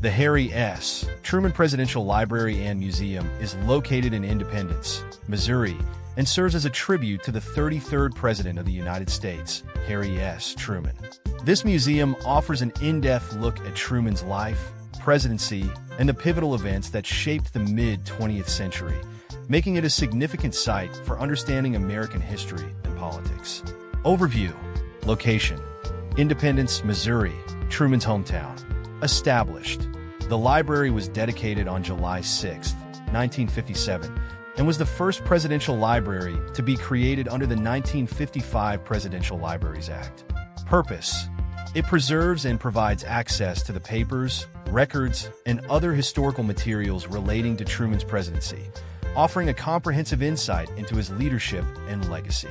The Harry S. Truman Presidential Library and Museum is located in Independence, Missouri, and serves as a tribute to the 33rd President of the United States, Harry S. Truman. This museum offers an in-depth look at Truman's life, presidency, and the pivotal events that shaped the mid-20th century, making it a significant site for understanding American history and politics. Overview. Location. Independence, Missouri, Truman's hometown. Established. The library was dedicated on July 6, 1957, and was the first presidential library to be created under the 1955 Presidential Libraries Act. Purpose. It preserves and provides access to the papers, records, and other historical materials relating to Truman's presidency, offering a comprehensive insight into his leadership and legacy.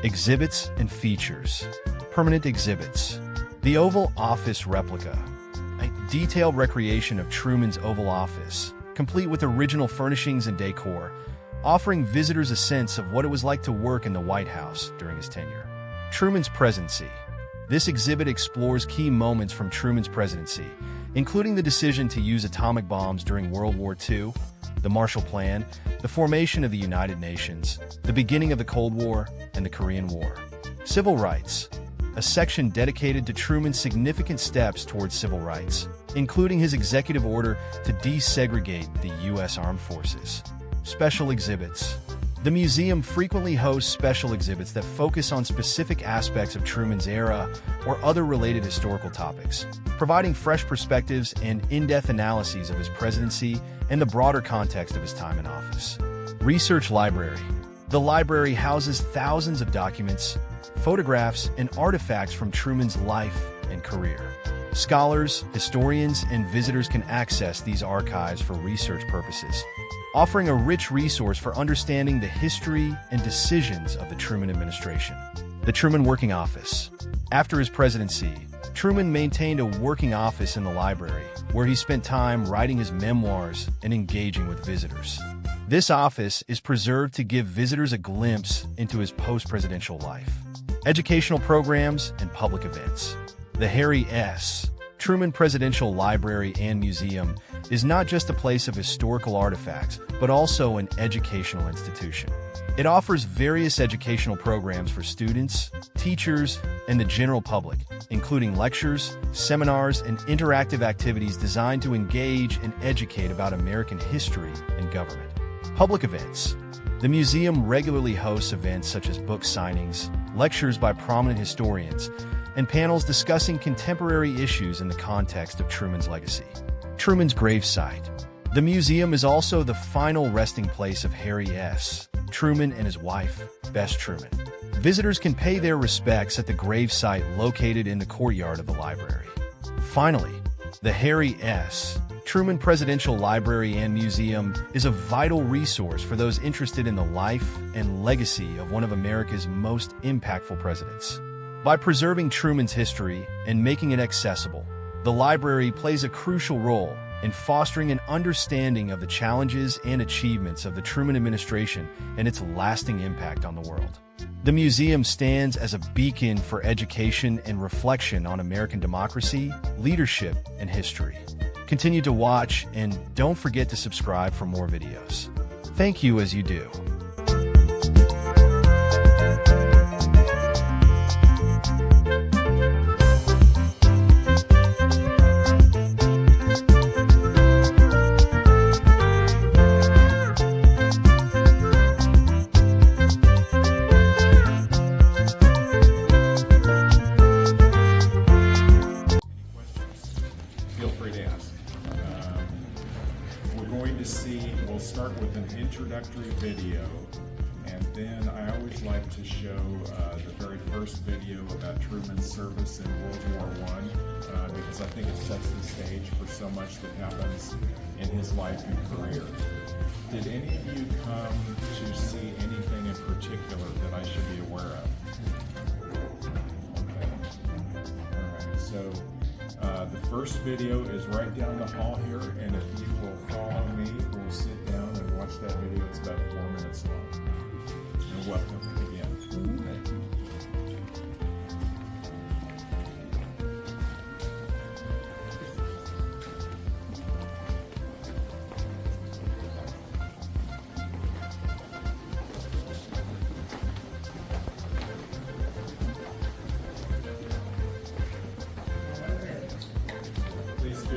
Exhibits and features. Permanent exhibits. The Oval Office replica. A detailed recreation of Truman's Oval Office, complete with original furnishings and decor, offering visitors a sense of what it was like to work in the White House during his tenure. Truman's presidency. This exhibit explores key moments from Truman's presidency, including the decision to use atomic bombs during World War II, the Marshall Plan, the formation of the United Nations, the beginning of the Cold War, and the Korean War. Civil rights. A section dedicated to Truman's significant steps towards civil rights, including his executive order to desegregate the U.S. Armed Forces. Special exhibits. The museum frequently hosts special exhibits that focus on specific aspects of Truman's era or other related historical topics, providing fresh perspectives and in-depth analyses of his presidency and the broader context of his time in office. Research library. The library houses thousands of documents, photographs, and artifacts from Truman's life and career. Scholars, historians, and visitors can access these archives for research purposes, offering a rich resource for understanding the history and decisions of the Truman administration. The Truman Working Office. After his presidency, Truman maintained a working office in the library, where he spent time writing his memoirs and engaging with visitors. This office is preserved to give visitors a glimpse into his post-presidential life. Educational programs and public events. The Harry S. Truman Presidential Library and Museum is not just a place of historical artifacts, but also an educational institution. It offers various educational programs for students, teachers, and the general public, including lectures, seminars, and interactive activities designed to engage and educate about American history and government. Public events. The museum regularly hosts events such as book signings, lectures by prominent historians, and panels discussing contemporary issues in the context of Truman's legacy. Truman's gravesite. The museum is also the final resting place of Harry S. Truman and his wife, Bess Truman. Visitors can pay their respects at the gravesite located in the courtyard of the library. Finally, the Harry S. Truman Presidential Library and Museum is a vital resource for those interested in the life and legacy of one of America's most impactful presidents. By preserving Truman's history and making it accessible, the library plays a crucial role in fostering an understanding of the challenges and achievements of the Truman administration and its lasting impact on the world. The museum stands as a beacon for education and reflection on American democracy, leadership, and history. Continue to watch and don't forget to subscribe for more videos. Thank you as you do. Feel free to ask. We'll start with an introductory video, and then I always like to show the very first video about Truman's service in World War I, because I think it sets the stage for so much that happens in his life and career. Did any of you come to see anything in particular that I should be aware of? Okay. All right, so the first video is right down the hall here, and if you will follow me, we'll sit down and watch that video. It's about 4 minutes long. And welcome again.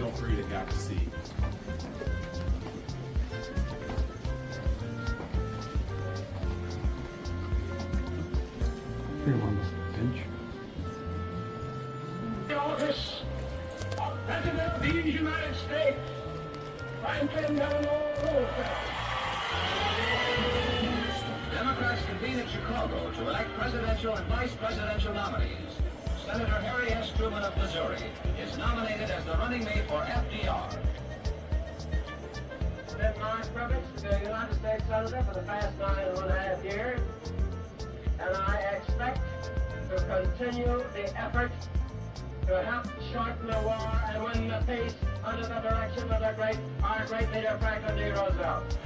feel free to have a seat. Here on the bench. The office of President of the United States, Franklin Delano Roosevelt. Democrats convene in Chicago to elect presidential and vice presidential nominees. Senator Harry S. Truman of Missouri is nominated as the running mate for FDR. Been my privilege to be a United States Senator for the past 9.5 years, and I expect to continue the effort to help shorten the war and win the peace under the direction of our great leader, Franklin D. Roosevelt.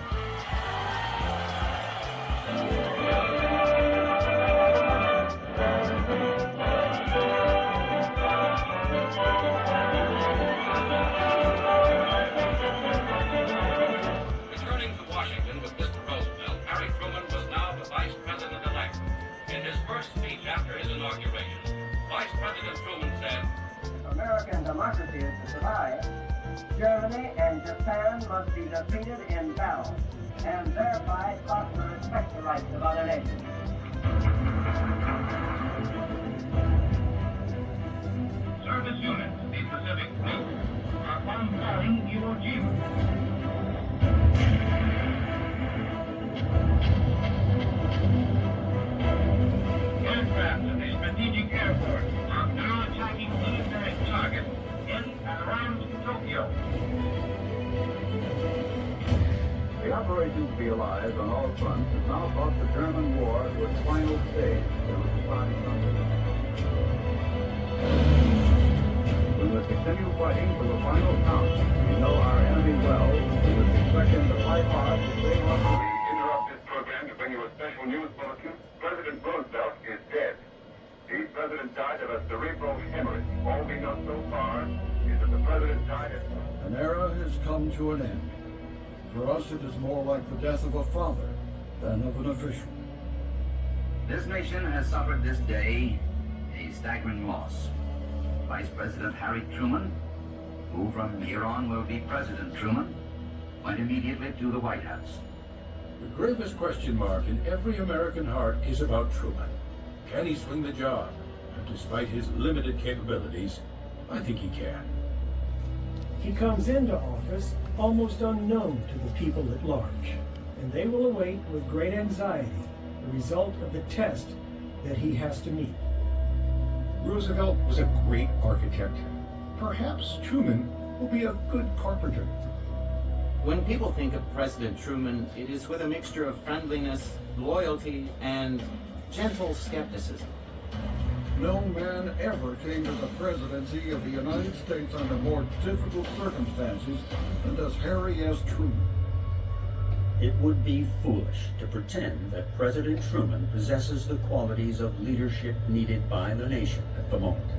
Returning to Washington with Mr. Roosevelt, Harry Truman was now the Vice President-elect. In his first speech after his inauguration, Vice President Truman said, American democracy is to survive. Germany and Japan must be defeated in battle, and thereby taught to respect the rights of other nations. Service units, the Pacific Fleet, are bombarding Iwo Jima. Aircraft of the strategic airport are now attacking military targets in and around Tokyo. The Operation to be alive on all fronts has now brought the German war to its final stage. There was a sign of we must continue fighting to the final count. We know our enemy well. We must expect him to fight hard to save us. We interrupt this program to bring you a special news bulletin. President Roosevelt is dead. The president died of a cerebral hemorrhage. All we know so far is that the president died of... An era has come to an end. For us, it is more like the death of a father than of an official. This nation has suffered this day a staggering loss. Vice President Harry Truman, who from here on will be President Truman, went immediately to the White House. The gravest question mark in every American heart is about Truman. Can he swing the job? And despite his limited capabilities, I think he can. He comes into office almost unknown to the people at large, and they will await with great anxiety the result of the test that he has to meet. Roosevelt was a great architect. Perhaps Truman will be a good carpenter. When people think of President Truman, it is with a mixture of friendliness, loyalty, and gentle skepticism. No man ever came to the presidency of the United States under more difficult circumstances than does Harry S. Truman. It would be foolish to pretend that President Truman possesses the qualities of leadership needed by the nation at the moment.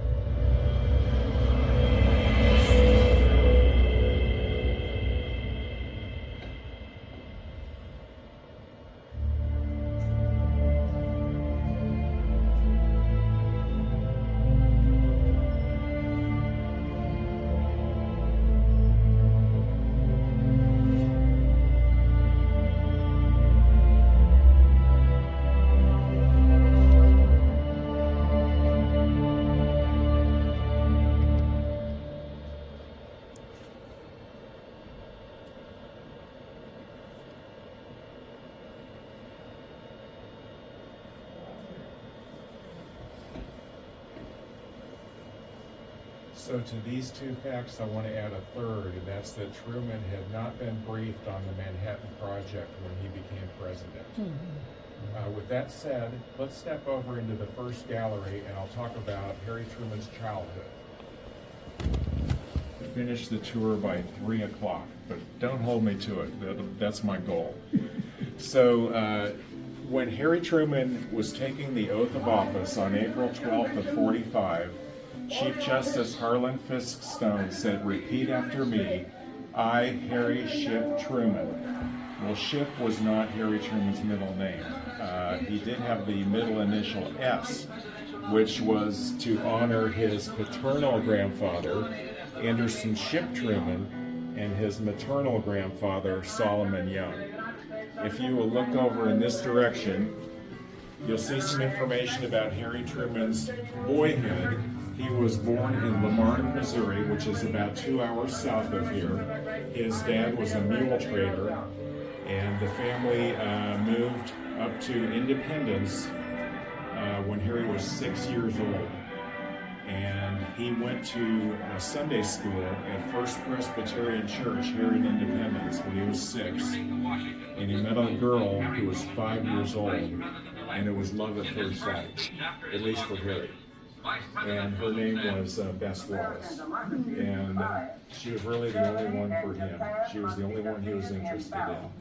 So to these two facts, I want to add a third, and that's that Truman had not been briefed on the Manhattan Project when he became president. With that said, let's step over into the first gallery, and I'll talk about Harry Truman's childhood. Finish the tour by 3 o'clock, but don't hold me to it. That's my goal. So when Harry Truman was taking the oath of office on April 12th of 45, Chief Justice Harlan Fiske Stone said, "Repeat after me, I, Harry Shipp Truman." Well, Shipp was not Harry Truman's middle name. He did have the middle initial S, which was to honor his paternal grandfather, Anderson Ship Truman and his maternal grandfather, Solomon Young. If you will look over in this direction, you'll see some information about Harry Truman's boyhood. He was born in Lamar, Missouri, which is about 2 hours south of here. His dad was a mule trader, and the family moved up to Independence when Harry was 6 years old. And he went to Sunday school at First Presbyterian Church here in Independence when he was 6. And he met a girl who was 5 years old, and it was love at first sight, at least for Harry. And her name was Bess Wallace. And she was really the only one for him. She was the only one he was interested in.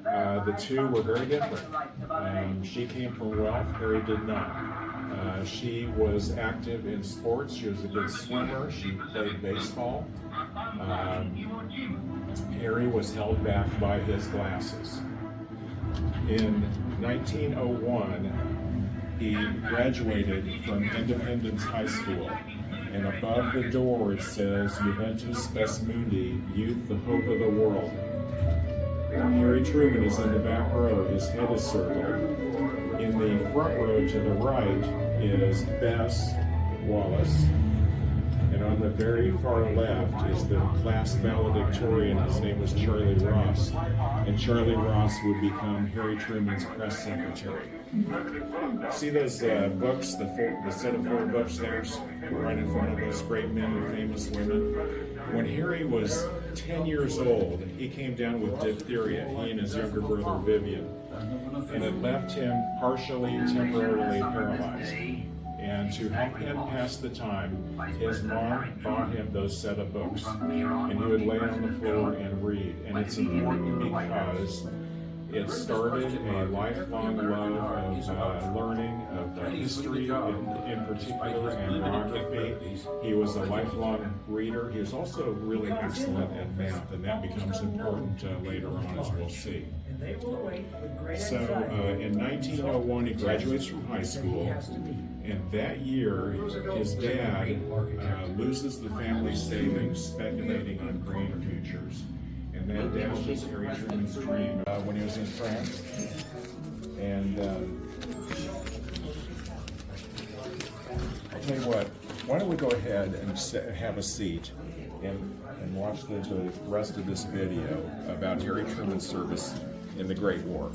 The two were very different. She came from wealth, Harry did not. She was active in sports. She was a good swimmer. She played baseball. Harry was held back by his glasses. In 1901, he graduated from Independence High School, and above the door it says, Juventus Spes Mundi, Youth the Hope of the World. Harry Truman is in the back row, his head is circled. In the front row to the right is Bess Wallace, and on the very far left is the class valedictorian. His name was Charlie Ross, and Charlie Ross would become Harry Truman's press secretary. See those books, the set of 4 books there, right in front of us, Great Men and Famous Women? When Harry was 10 years old, he came down with diphtheria, he and his younger brother Vivian, and it left him partially, temporarily paralyzed. And to help him pass the time, his mom bought him those set of books, and he would lay on the floor and read. And it's important because it started a lifelong love of learning, of history in particular, and biography. He was a lifelong reader. He was also really excellent at math, and that becomes important later on, as we'll see. So in 1901, he graduates from high school, and that year, his dad loses the family savings speculating on grain futures. And that dashes Harry Truman's dream when he was in France. And I'll tell you what, why don't we go ahead and have a seat and watch the rest of this video about Harry Truman's service in the Great War.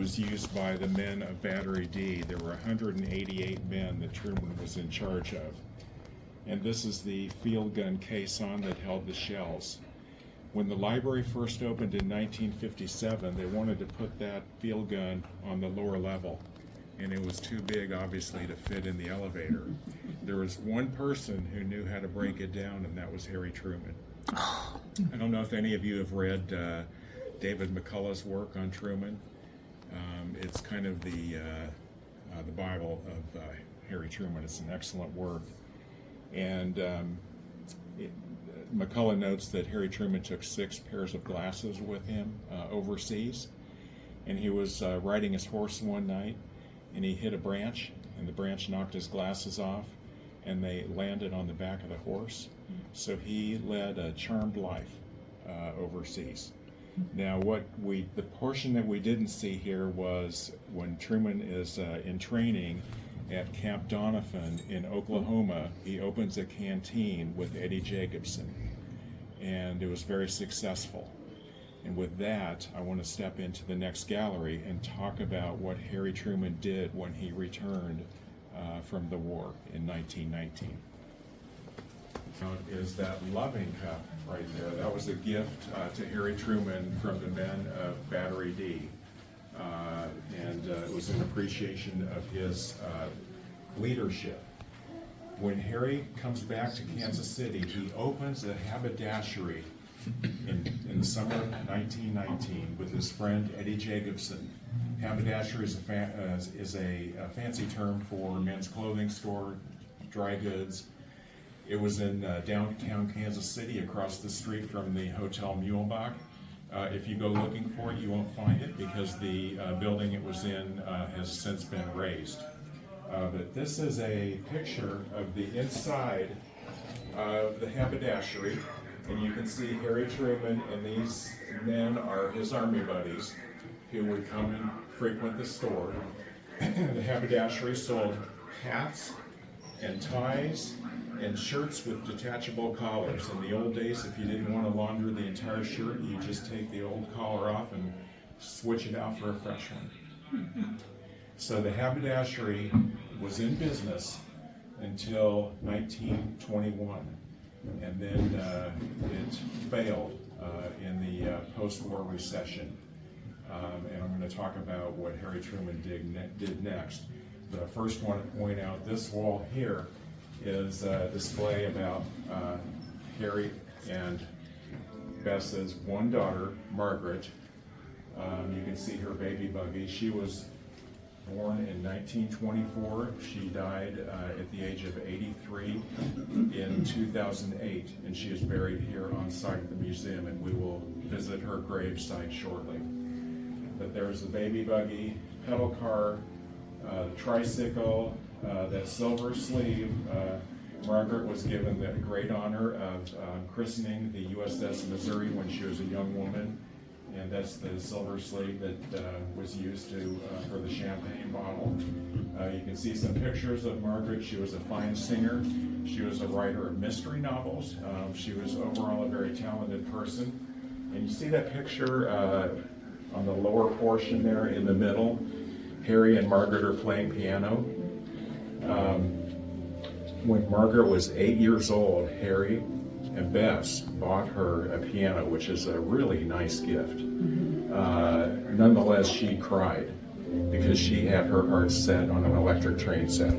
was used by the men of Battery D. There were 188 men that Truman was in charge of. And this is the field gun caisson that held the shells. When the library first opened in 1957, they wanted to put that field gun on the lower level, and it was too big, obviously, to fit in the elevator. There was one person who knew how to break it down, and that was Harry Truman. I don't know if any of you have read David McCullough's work on Truman. It's kind of the Bible of Harry Truman. It's an excellent work. And McCullough notes that Harry Truman took 6 pairs of glasses with him overseas, and he was riding his horse one night, and he hit a branch, and the branch knocked his glasses off, and they landed on the back of the horse. So he led a charmed life overseas. Now, the portion that we didn't see here was when Truman is in training at Camp Doniphan in Oklahoma. He opens a canteen with Eddie Jacobson, and it was very successful. And with that, I want to step into the next gallery and talk about what Harry Truman did when he returned from the war in 1919. Is that loving cup right there. That was a gift to Harry Truman from the men of Battery D. And it was an appreciation of his leadership. When Harry comes back to Kansas City, he opens a haberdashery in the summer of 1919 with his friend Eddie Jacobson. Haberdashery is a fancy term for men's clothing store, dry goods. It was in downtown Kansas City, across the street from the Hotel Muehlbach. If you go looking for it, you won't find it because the building it was in has since been razed. But this is a picture of the inside of the haberdashery, and you can see Harry Truman, and these men are his army buddies who would come and frequent the store. The haberdashery sold hats and ties and shirts with detachable collars. In the old days, if you didn't want to launder the entire shirt, you just take the old collar off and switch it out for a fresh one. So the haberdashery was in business until 1921, and then it failed in the post-war recession. And I'm going to talk about what Harry Truman did next. But I first want to point out this wall here is a display about Harry and Bess's one daughter, Margaret. You can see her baby buggy. She was born in 1924. She died at the age of 83 in 2008, and she is buried here on site at the museum, and we will visit her grave site shortly. But there's the baby buggy, pedal car, tricycle, that silver sleeve. Margaret was given the great honor of christening the USS Missouri when she was a young woman, and that's the silver sleeve that was used for the champagne bottle. You can see some pictures of Margaret. She was a fine singer. She was a writer of mystery novels. She was overall a very talented person. And you see that picture on the lower portion there in the middle. Harry and Margaret are playing piano. When Margaret was 8 years old, Harry and Bess bought her a piano, which is a really nice gift. Nonetheless, she cried because she had her heart set on an electric train set.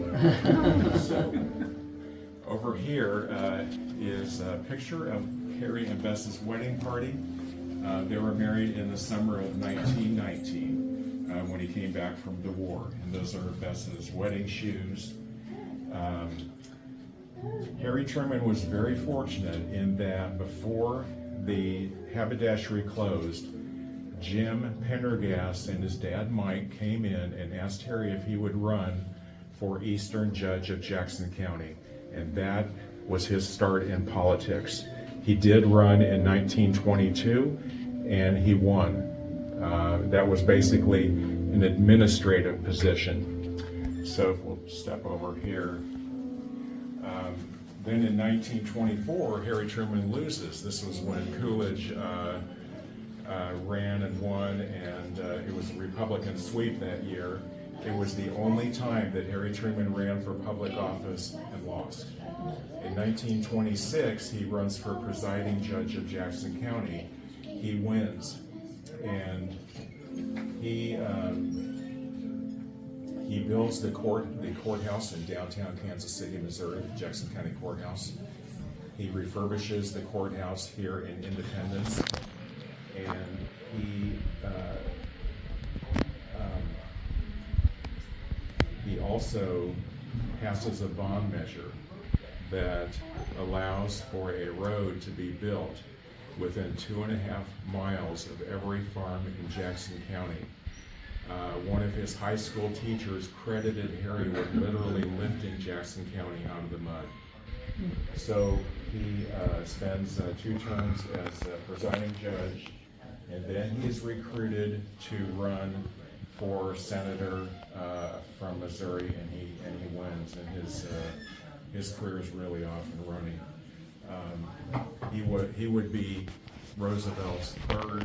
So, over here is a picture of Harry and Bess's wedding party. They were married in the summer of 1919 when he came back from the war, and those are Bess's wedding shoes. Harry Truman was very fortunate in that before the haberdashery closed, Jim Pendergast and his dad Mike came in and asked Harry if he would run for Eastern Judge of Jackson County, and that was his start in politics. He did run in 1922, and he won. That was basically an administrative position. So if we'll step over here. Then in 1924, Harry Truman loses. This was when Coolidge ran and won, and it was a Republican sweep that year. It was the only time that Harry Truman ran for public office and lost. In 1926, he runs for presiding judge of Jackson County. He wins, and he builds the courthouse in downtown Kansas City, Missouri, Jackson County Courthouse. He refurbishes the courthouse here in Independence, and he also passes a bond measure that allows for a road to be built within 2.5 miles of every farm in Jackson County. One of his high school teachers credited Harry with literally lifting Jackson County out of the mud. So he spends 2 terms as presiding judge, and then he's recruited to run for senator from Missouri, and he wins, and his career is really off and running. He would be Roosevelt's 3rd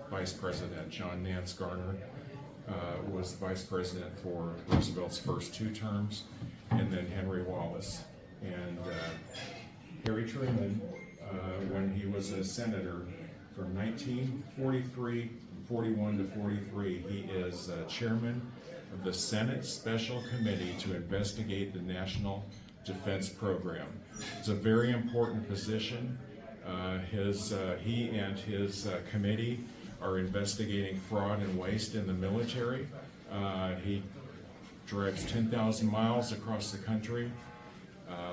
vice president. John Nance Garner was vice president for Roosevelt's first 2 terms, and then Henry Wallace. And Harry Truman, when he was a senator from 1941 to 43, he is chairman of the Senate Special Committee to investigate the National Defense Program. It's a very important position. He and his committee are investigating fraud and waste in the military. He drives 10,000 miles across the country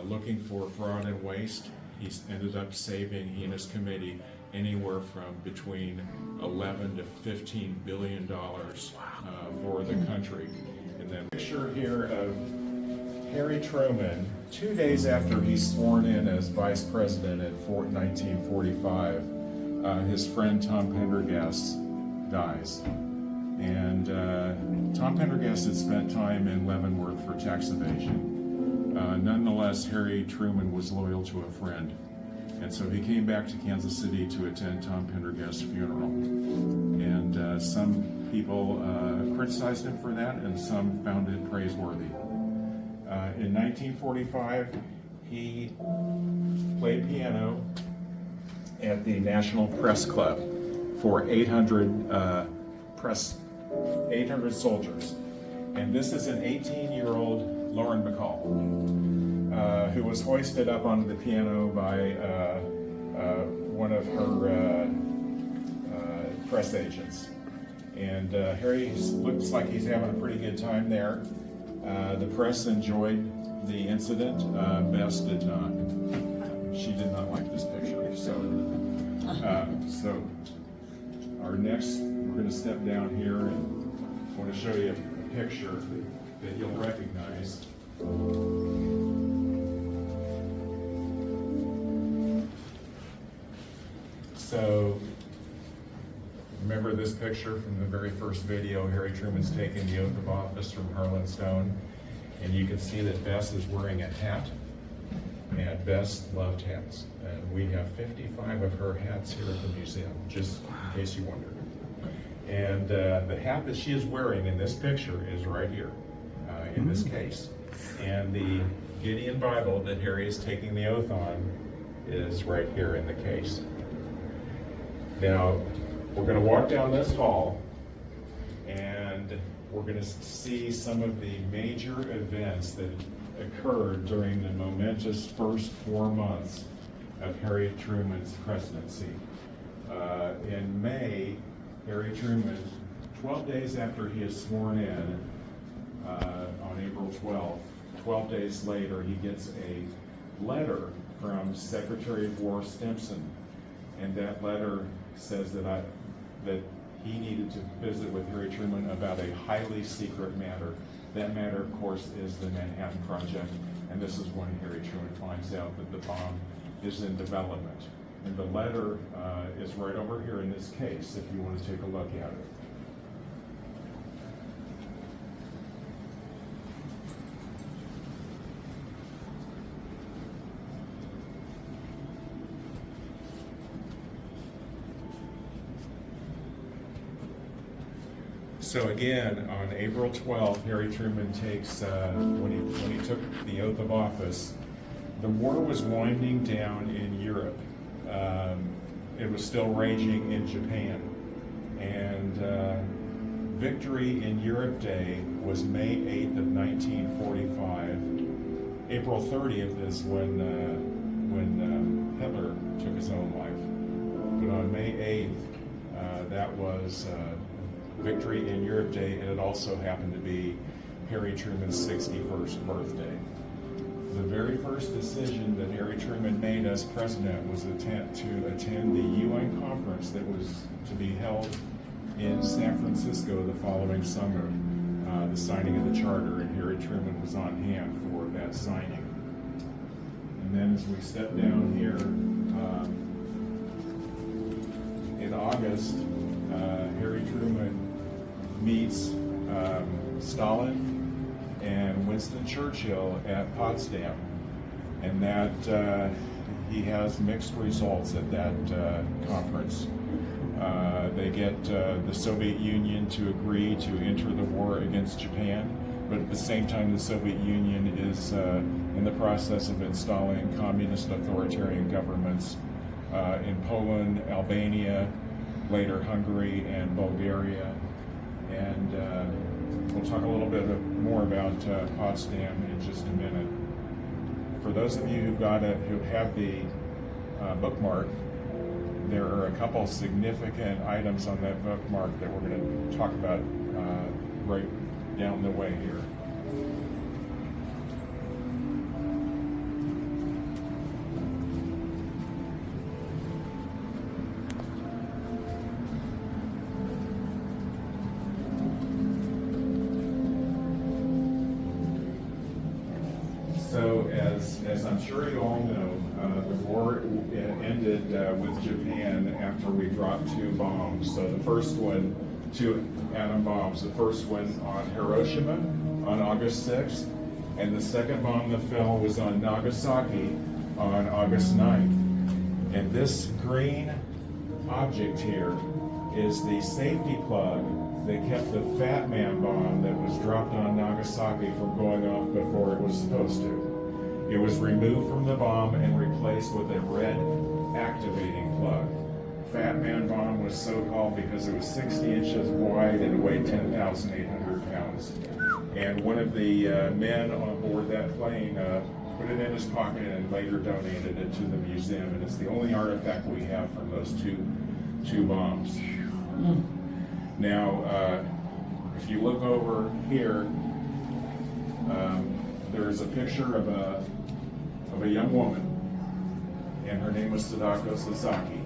looking for fraud and waste. He's ended up saving, he and his committee, anywhere from between 11 to 15 billion dollars for the country. And then picture here of Harry Truman 2 days after he's sworn in as vice president in 1945. His friend Tom Pendergast dies. And Tom Pendergast had spent time in Leavenworth for tax evasion. Nonetheless, Harry Truman was loyal to a friend. And so he came back to Kansas City to attend Tom Pendergast's funeral. And some people criticized him for that, and some found it praiseworthy. In 1945, he played piano at the National Press Club for 800 soldiers. And this is an 18-year-old Lauren McCall, who was hoisted up onto the piano by one of her press agents. And Harry looks like he's having a pretty good time there. The press enjoyed the incident. Bess did not. She did not like this picture. So our next, we're going to step down here and I want to show you a picture that you'll recognize. So, remember this picture from the very first video? Harry Truman's taking the oath of office from Harlan Stone, and you can see that Bess is wearing a hat, and Bess loved hats. And we have 55 of her hats here at the museum, just in case you wondered. And the hat that she is wearing in this picture is right here, in this case. And the Gideon Bible that Harry is taking the oath on is right here in the case. Now, we're going to walk down this hall, and we're going to see some of the major events that occurred during the momentous first 4 months of Harry Truman's presidency. In May, Harry Truman, 12 days after he is sworn in, on April 12th, 12 days later, he gets a letter from Secretary of War Stimson, and that letter says that he needed to visit with Harry Truman about a highly secret matter. That matter, of course, is the Manhattan Project, and this is when Harry Truman finds out that the bomb is in development. And the letter is right over here in this case, if you want to take a look at it. So again, on April 12th, Harry Truman takes, when he took the oath of office, the war was winding down in Europe. It was still raging in Japan. And Victory in Europe Day was May 8th of 1945. April 30th is when Hitler took his own life. But on May 8th, that was Victory in Europe Day, and it also happened to be Harry Truman's 61st birthday. The very first decision that Harry Truman made as president was to attend the UN conference that was to be held in San Francisco the following summer, the signing of the charter, and Harry Truman was on hand for that signing. And then as we step down here, in August, Harry Truman meets Stalin and Winston Churchill at Potsdam, and that he has mixed results at that conference. They get the Soviet Union to agree to enter the war against Japan, but at the same time the Soviet Union is in the process of installing communist authoritarian governments in Poland, Albania, later Hungary, and Bulgaria. And we'll talk a little bit more about Potsdam in just a minute. For those of you who have the bookmark, there are a couple significant items on that bookmark that we're going to talk about right down the way here. So, as I'm sure you all know, the war ended with Japan after we dropped 2 bombs. So the first one, 2 atom bombs. The first one on Hiroshima on August 6th, and the second bomb that fell was on Nagasaki on August 9th. And this green object here is the safety plug that kept the Fat Man bomb that was dropped on Nagasaki from going off before it was supposed to. It was removed from the bomb and replaced with a red activating plug. Fat Man bomb was so called because it was 60 inches wide and weighed 10,800 pounds. And one of the men on board that plane put it in his pocket and later donated it to the museum. And it's the only artifact we have from those two bombs. Now, if you look over here, there's a picture of a young woman, and her name was Sadako Sasaki.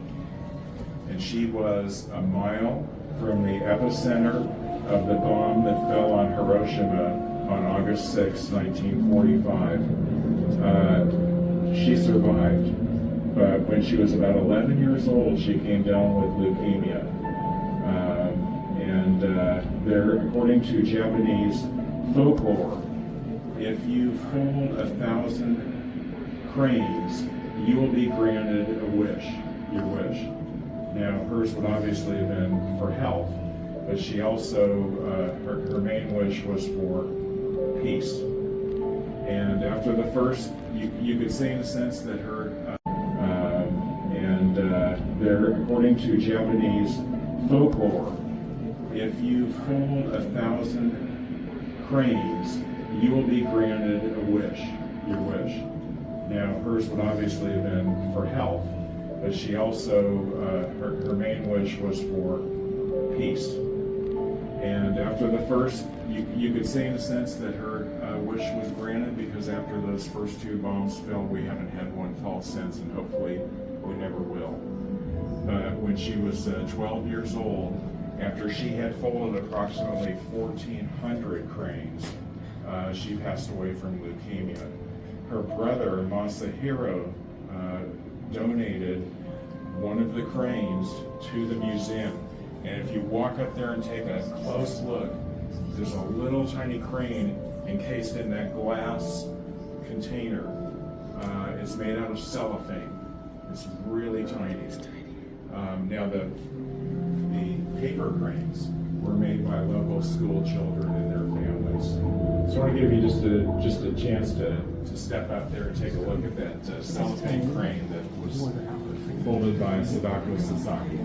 And she was a mile from the epicenter of the bomb that fell on Hiroshima on August 6, 1945. She survived, but when she was about 11 years old, she came down with leukemia. There, according to Japanese folklore, if you fold 1,000 cranes, you will be granted a wish, your wish. Now, hers would obviously have been for health, but she also, her main wish was for peace. And after the first, you could say in a sense that her, there, according to Japanese folklore, if you fold 1,000 cranes, you will be granted a wish, your wish. Now, hers would obviously have been for health, but she also, her main wish was for peace. And after the first, you could say in a sense that her wish was granted, because after those first 2 bombs fell, we haven't had one fall since, and hopefully we never will. But when she was 12 years old, after she had folded approximately 1,400 cranes, she passed away from leukemia. Her brother, Masahiro, donated one of the cranes to the museum. And if you walk up there and take a close look, there's a little tiny crane encased in that glass container. It's made out of cellophane. It's really tiny. Now the paper cranes were made by local school children and their families. So I want to give you just a chance to step up there and take a look at that cellophane crane that was folded by Sadako Sasaki.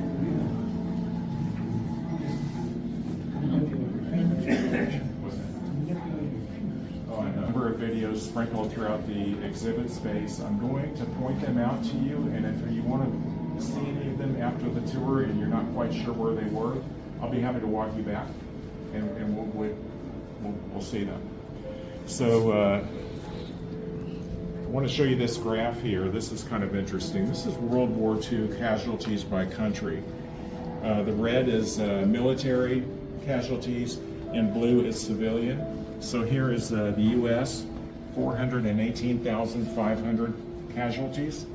A number of videos sprinkled throughout the exhibit space. I'm going to point them out to you, and if you want to see any of them after the tour and you're not quite sure where they were, I'll be happy to walk you back, and we'll see them. So I want to show you this graph here. This is kind of interesting. This is World War II casualties by country. The red is military casualties, and blue is civilian. So here is the U.S., 418,500 casualties.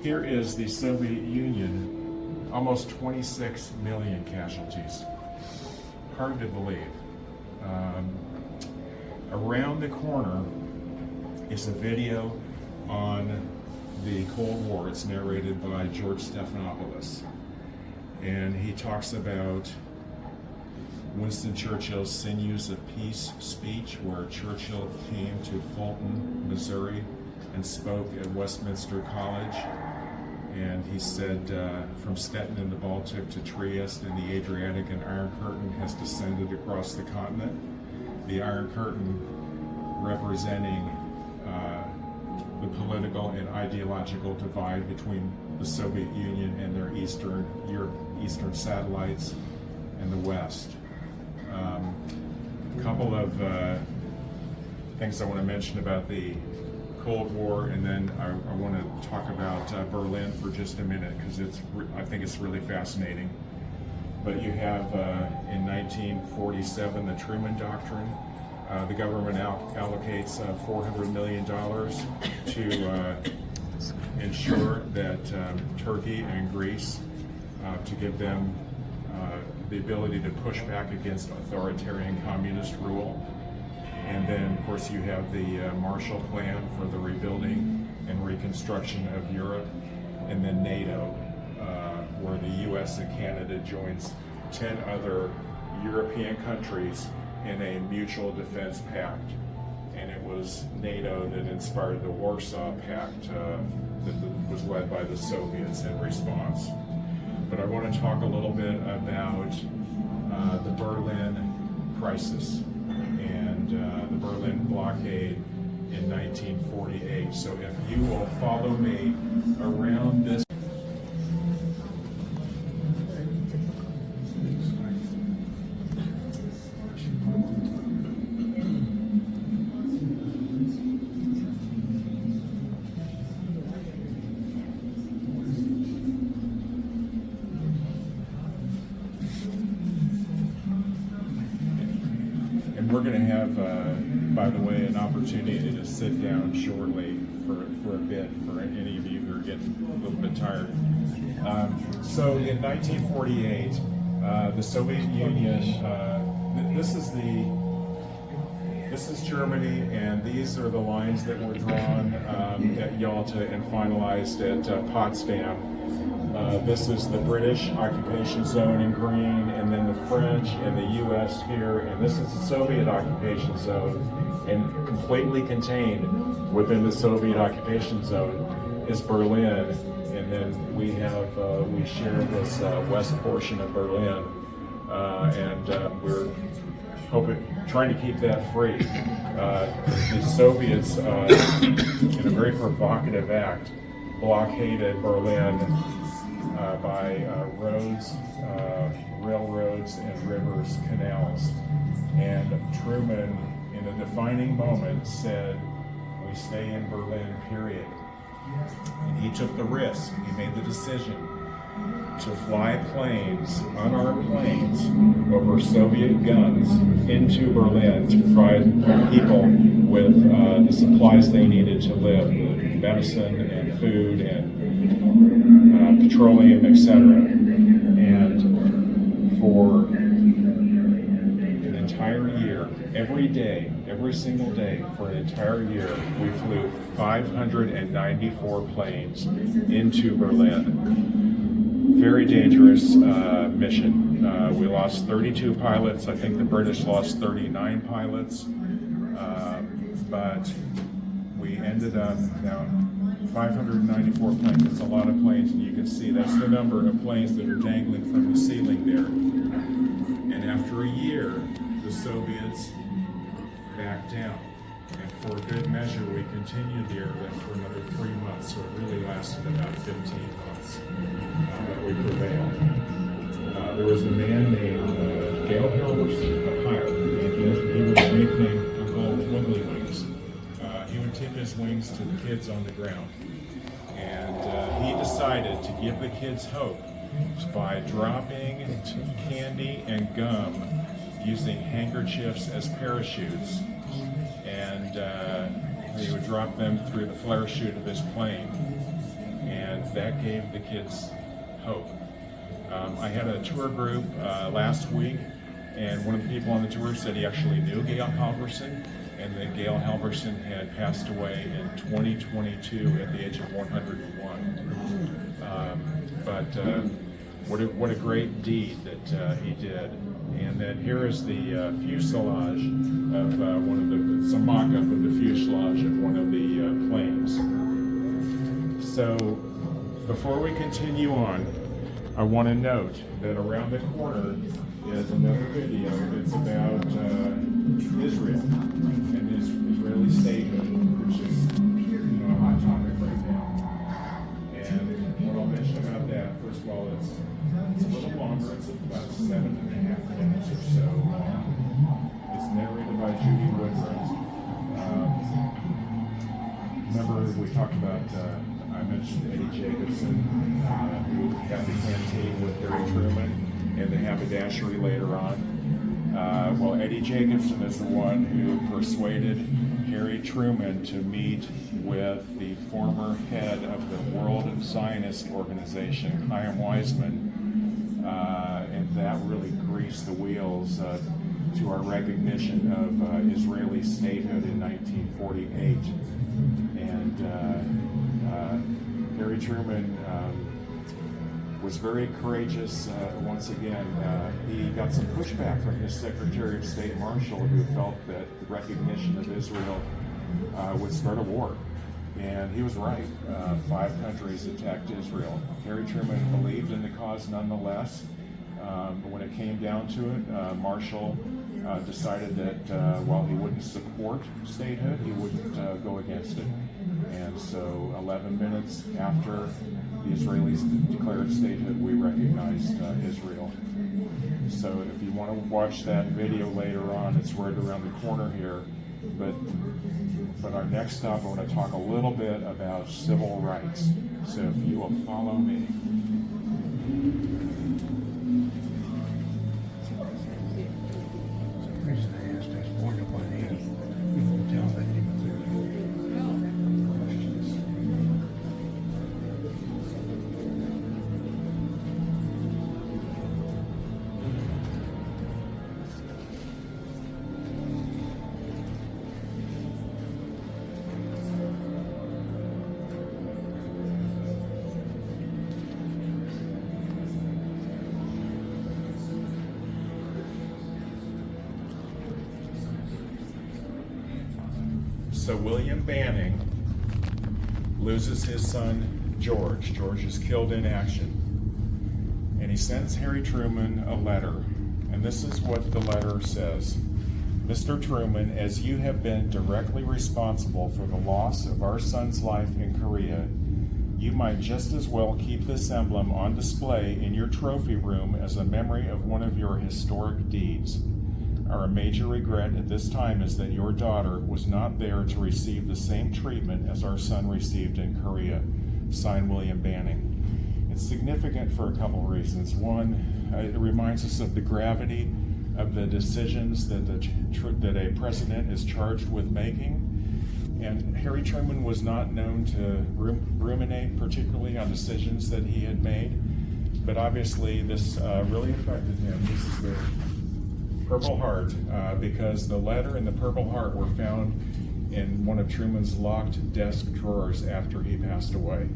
Here is the Soviet Union, almost 26 million casualties. Hard to believe. Around the corner is a video on the Cold War. It's narrated by George Stephanopoulos. And he talks about Winston Churchill's Sinews of Peace speech, where Churchill came to Fulton, Missouri, and spoke at Westminster College. And he said, from Stettin in the Baltic to Trieste in the Adriatic, an Iron Curtain has descended across the continent. The Iron Curtain representing the political and ideological divide between the Soviet Union and their eastern satellites and the West. A couple of things I want to mention about the Cold War, and then I want to talk about Berlin for just a minute, because I think it's really fascinating. But you have in 1947 the Truman Doctrine. The government allocates $400 million to ensure that Turkey and Greece, to give them the ability to push back against authoritarian communist rule. And then, of course, you have the Marshall Plan for the rebuilding and reconstruction of Europe, and then NATO, where the U.S. and Canada joins 10 other European countries in a mutual defense pact. And it was NATO that inspired the Warsaw Pact that was led by the Soviets in response. But I want to talk a little bit about the Berlin crisis and the Berlin blockade in 1948. So if you will follow me around this. We're going to have, by the way, an opportunity to sit down shortly for a bit for any of you who are getting a little bit tired. So in 1948, the Soviet Union, this is Germany, and these are the lines that were drawn at Yalta and finalized at Potsdam. This is the British occupation zone in green, and then the French and the U.S. here, and this is the Soviet occupation zone. And completely contained within the Soviet occupation zone is Berlin, and then we share this west portion of Berlin, and we're trying to keep that free. The Soviets, in a very provocative act, blockaded Berlin by roads, railroads, and rivers, canals. And Truman, in a defining moment, said, "We stay in Berlin, period." And he took the risk. He made the decision to fly planes, unarmed planes, over Soviet guns into Berlin to provide people with the supplies they needed to live, medicine and food and petroleum, etc. And for an entire year, every day, every single day, for an entire year, we flew 594 planes into Berlin. Very dangerous mission. We lost 32 pilots. I think the British lost 39 pilots. But we ended up down 594 planes. It's a lot of planes, and you can see that's the number of planes that are dangling from the ceiling there. And after a year, the Soviets backed down. And for good measure, we continued the airlift for another 3 months, so it really lasted about 15 months that we prevailed. There was a man named Gale Halverson, a pilot, and he was nicknamed Uncle Wiggly Wings. He would tip his wings to the kids on the ground. And he decided to give the kids hope by dropping candy and gum using handkerchiefs as parachutes. And he would drop them through the flare chute of his plane. And that gave the kids hope. I had a tour group last week, and one of the people on the tour said he actually knew Gale Halverson, and that Gale Halverson had passed away in 2022 at the age of 101. What a great deed that he did. And then here is the fuselage of it's a mock-up of the fuselage of one of the planes. So before we continue on, I want to note that around the corner is another video that's about Israel and Israeli statehood, which is a hot topic right now. And what I'll mention about that, first of all, it's a little longer. It's about 7.5 minutes or so long. It's narrated by Judy Woodruff. Remember we talked about, I mentioned Eddie Jacobson, who had the canteen with Harry Truman and the haberdashery later on. Well, Eddie Jacobson is the one who persuaded Harry Truman to meet with the former head of the World Zionist Organization, Chaim Weizmann, and that really greased the wheels to our recognition of Israeli statehood in 1948. And Harry Truman was very courageous. Once again, he got some pushback from his Secretary of State Marshall, who felt that the recognition of Israel would start a war. And he was right. 5 countries attacked Israel. Harry Truman believed in the cause nonetheless. But when it came down to it, Marshall decided that while he wouldn't support statehood, he wouldn't go against it. And so 11 minutes after the Israelis declared statehood, we recognized Israel. So if you want to watch that video later on, it's right around the corner here. But our next stop, I want to talk a little bit about civil rights. So if you will follow me. The reason I asked, I was born in 180. You can tell that he was there. So William Banning loses his son, George. George is killed in action. And he sends Harry Truman a letter. And this is what the letter says. Mr. Truman, as you have been directly responsible for the loss of our son's life in Korea, you might just as well keep this emblem on display in your trophy room as a memory of one of your historic deeds. Our major regret at this time is that your daughter was not there to receive the same treatment as our son received in Korea. Signed, William Banning. It's significant for a couple of reasons. One, it reminds us of the gravity of the decisions that a president is charged with making. And Harry Truman was not known to ruminate particularly on decisions that he had made, but obviously this really affected him. This is the Purple Heart, because the letter and the Purple Heart were found in one of Truman's locked desk drawers after he passed away.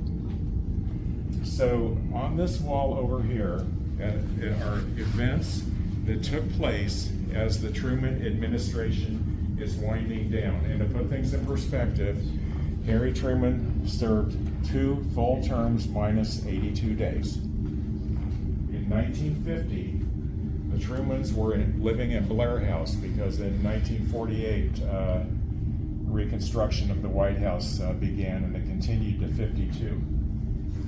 So on this wall over here are events that took place as the Truman administration is winding down. And to put things in perspective, Harry Truman served 2 full terms minus 82 days. In 1950, the Trumans were living in Blair House because in 1948, reconstruction of the White House began, and it continued to 52.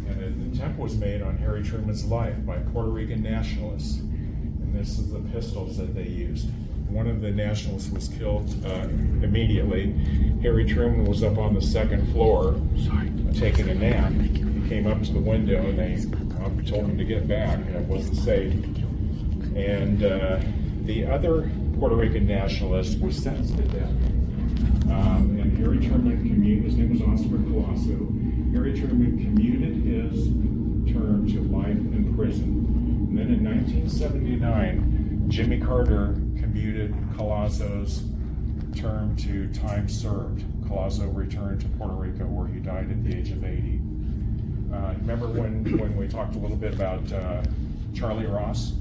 And an attempt was made on Harry Truman's life by Puerto Rican nationalists. And this is the pistols that they used. One of the nationalists was killed immediately. Harry Truman was up on the 2nd floor taking a nap. He came up to the window and they told him to get back, and it wasn't safe. And the other Puerto Rican nationalist was sentenced to death. And Harry Truman commuted, his name was Oscar Colasso. Harry Truman commuted his term to life in prison. And then in 1979, Jimmy Carter commuted Colasso's term to time served. Colasso returned to Puerto Rico, where he died at the age of 80. Remember when we talked a little bit about Charlie Ross,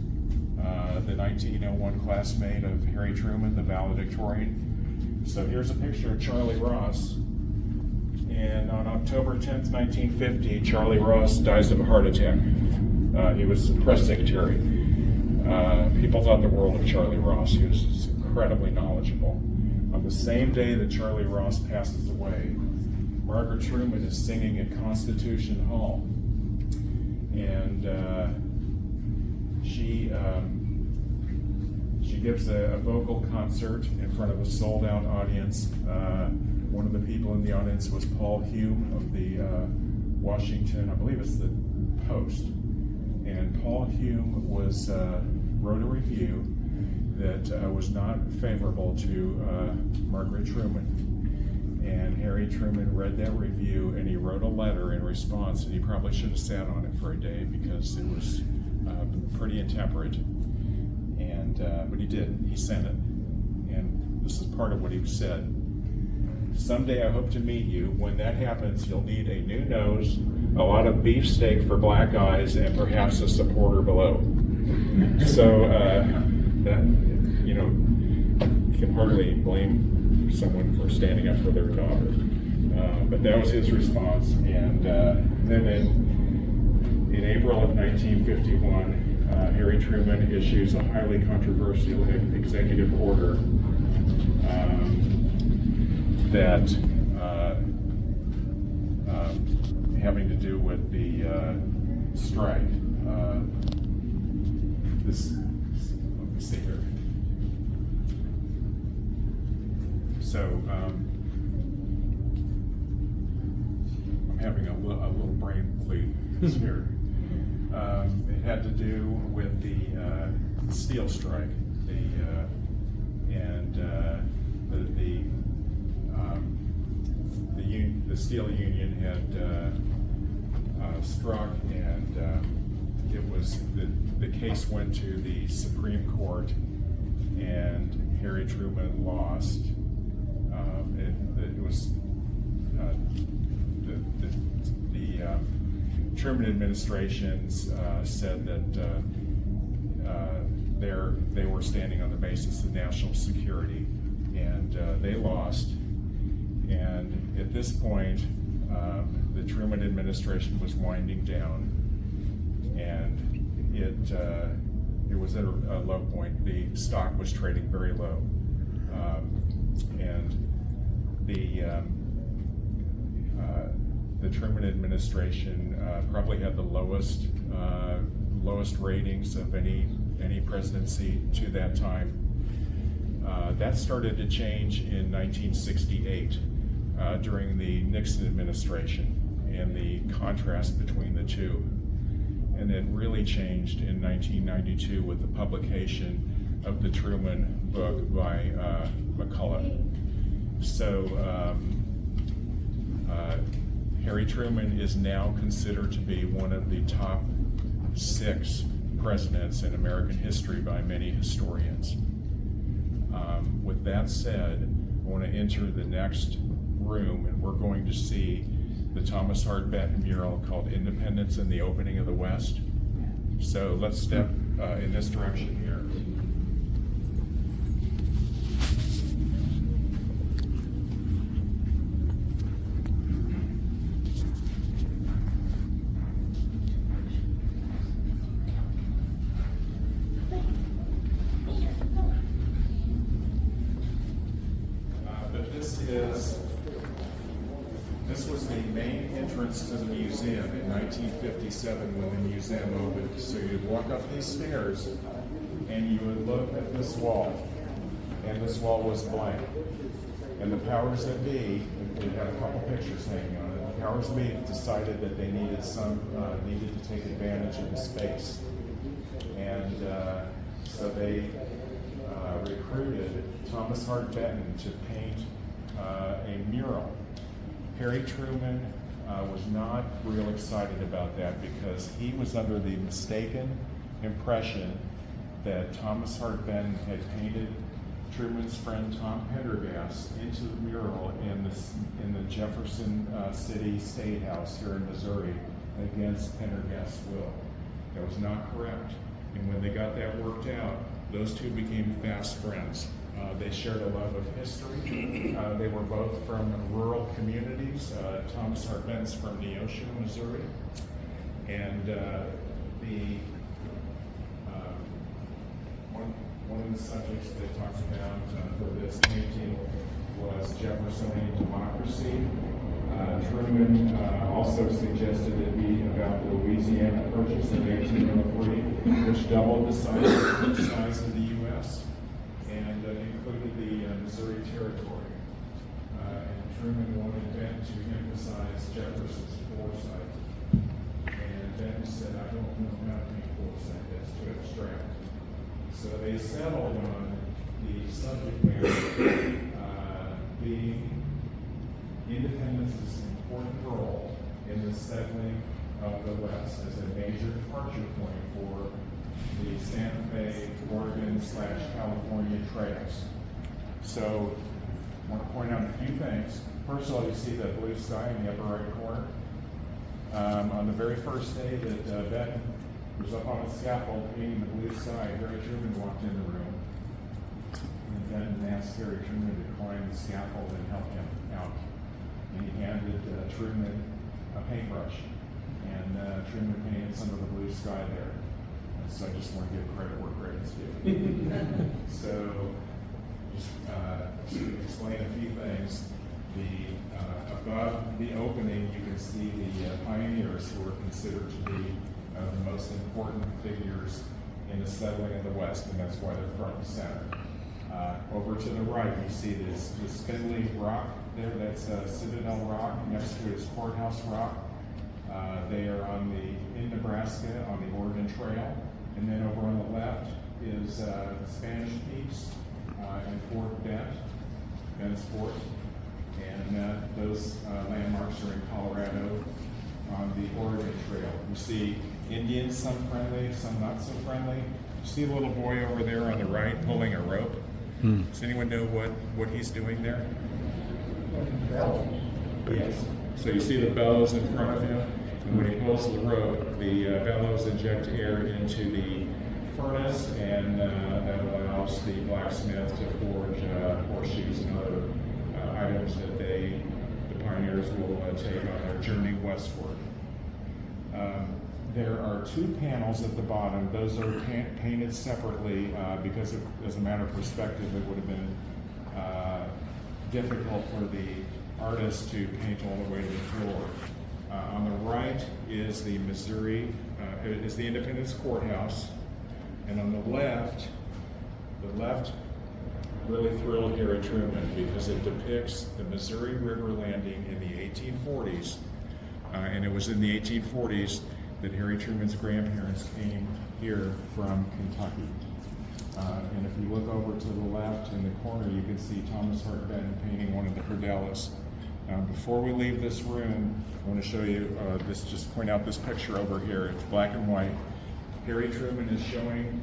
the 1901 classmate of Harry Truman, the valedictorian? So here's a picture of Charlie Ross. And on October 10th, 1950, Charlie Ross dies of a heart attack. He was the press secretary. People thought the world of Charlie Ross. He was incredibly knowledgeable. On the same day that Charlie Ross passes away, Margaret Truman is singing at Constitution Hall. And she gives a vocal concert in front of a sold-out audience. One of the people in the audience was Paul Hume of the Washington, I believe it's the Post. And Paul Hume wrote a review that was not favorable to Margaret Truman. And Harry Truman read that review and he wrote a letter in response, and he probably should have sat on it for a day because it was pretty intemperate. But he did. He sent it. And this is part of what he said. Someday I hope to meet you. When that happens, you'll need a new nose, a lot of beefsteak for black eyes, and perhaps a supporter below. So that, you can hardly blame someone for standing up for their daughter. But that was his response. And then in April of 1951, Harry Truman issues a highly controversial executive order that having to do with the strike. Let me see here. So I'm having a little brain fleet here. It had to do with the steel strike, the steel union had struck, and it was the case went to the Supreme Court, and Harry Truman lost. It was the Truman administrations said that they were standing on the basis of national security, and they lost. And at this point, the Truman administration was winding down, and it was at a low point. The stock was trading very low, and the Truman administration probably had the lowest ratings of any presidency to that time. That started to change in 1968 during the Nixon administration, and the contrast between the two. And it really changed in 1992 with the publication of the Truman book by McCullough. So Harry Truman is now considered to be one of the top 6 presidents in American history by many historians. With that said, I want to enter the next room, and we're going to see the Thomas Hart Benton mural called Independence and the Opening of the West. So let's step in this direction here. This was the main entrance to the museum in 1957 when the museum opened. So you'd walk up these stairs and you would look at this wall, and this wall was blank. And the powers that be, we had a couple pictures hanging on it, the powers that be decided that they needed to take advantage of the space. And so they recruited Thomas Hart Benton to paint a mural. Harry Truman was not real excited about that because he was under the mistaken impression that Thomas Hart Benton had painted Truman's friend Tom Pendergast into the mural in the Jefferson City State House here in Missouri against Pendergast's will. That was not correct. And when they got that worked out, those two became fast friends. They shared a love of history. They were both from rural communities. Thomas Hart Benton's from Neosho, Missouri. And one of the subjects they talked about for this painting was Jeffersonian democracy. Truman also suggested it be about the Louisiana Purchase of 1803, which doubled the size of the U.S. and included the Missouri Territory. And Truman wanted Benton to emphasize Jefferson's foresight. And Benton said, I don't know how to make foresight, that's too abstract. So they settled on the subject matter being independence's important role in the settling of the West as a major departure point for the Santa Fe, Oregon/California trails. So I want to point out a few things. First of all, you see the blue sky in the upper right corner. On the very first day that Benton was up on the scaffold painting the blue sky, Harry Truman walked in the room. And Benton asked Harry Truman to climb the scaffold and help him out. And he handed Truman a paintbrush. And Truman painted some of the blue sky there. And so I just want to give credit where credit's due. So, just to explain a few things. Above the opening, you can see the pioneers who were considered to be the most important figures in the settling of the West, and that's why they're front and center. Over to the right, you see this spindly rock there. That's Citadel Rock. Next to it is Courthouse Rock. They are in Nebraska on the Oregon Trail. And then over on the left is Spanish Peaks and Fort Bent's Fort. And those landmarks are in Colorado on the Oregon Trail. You see Indians, some friendly, some not so friendly. You see a little boy over there on the right pulling a rope. Does anyone know what he's doing there? Yes. So you see the bellows in front of him, and when he pulls the rope, the bellows inject air into the furnace, and that allows the blacksmith to forge horseshoes and other items that the pioneers will take on their journey westward. There are two panels at the bottom. Those are painted separately because, as a matter of perspective, it would have been difficult for the artist to paint all the way to the floor. On the right is the Independence Courthouse, and on the left really thrilled Harry Truman because it depicts the Missouri River landing in the 1840s, and it was in the 1840s that Harry Truman's grandparents came here from Kentucky. And if you look over to the left in the corner, you can see Thomas Hart Benton painting one of the perdellas. Before we leave this room, I want to show you just point out this picture over here. It's black and white. Harry Truman is showing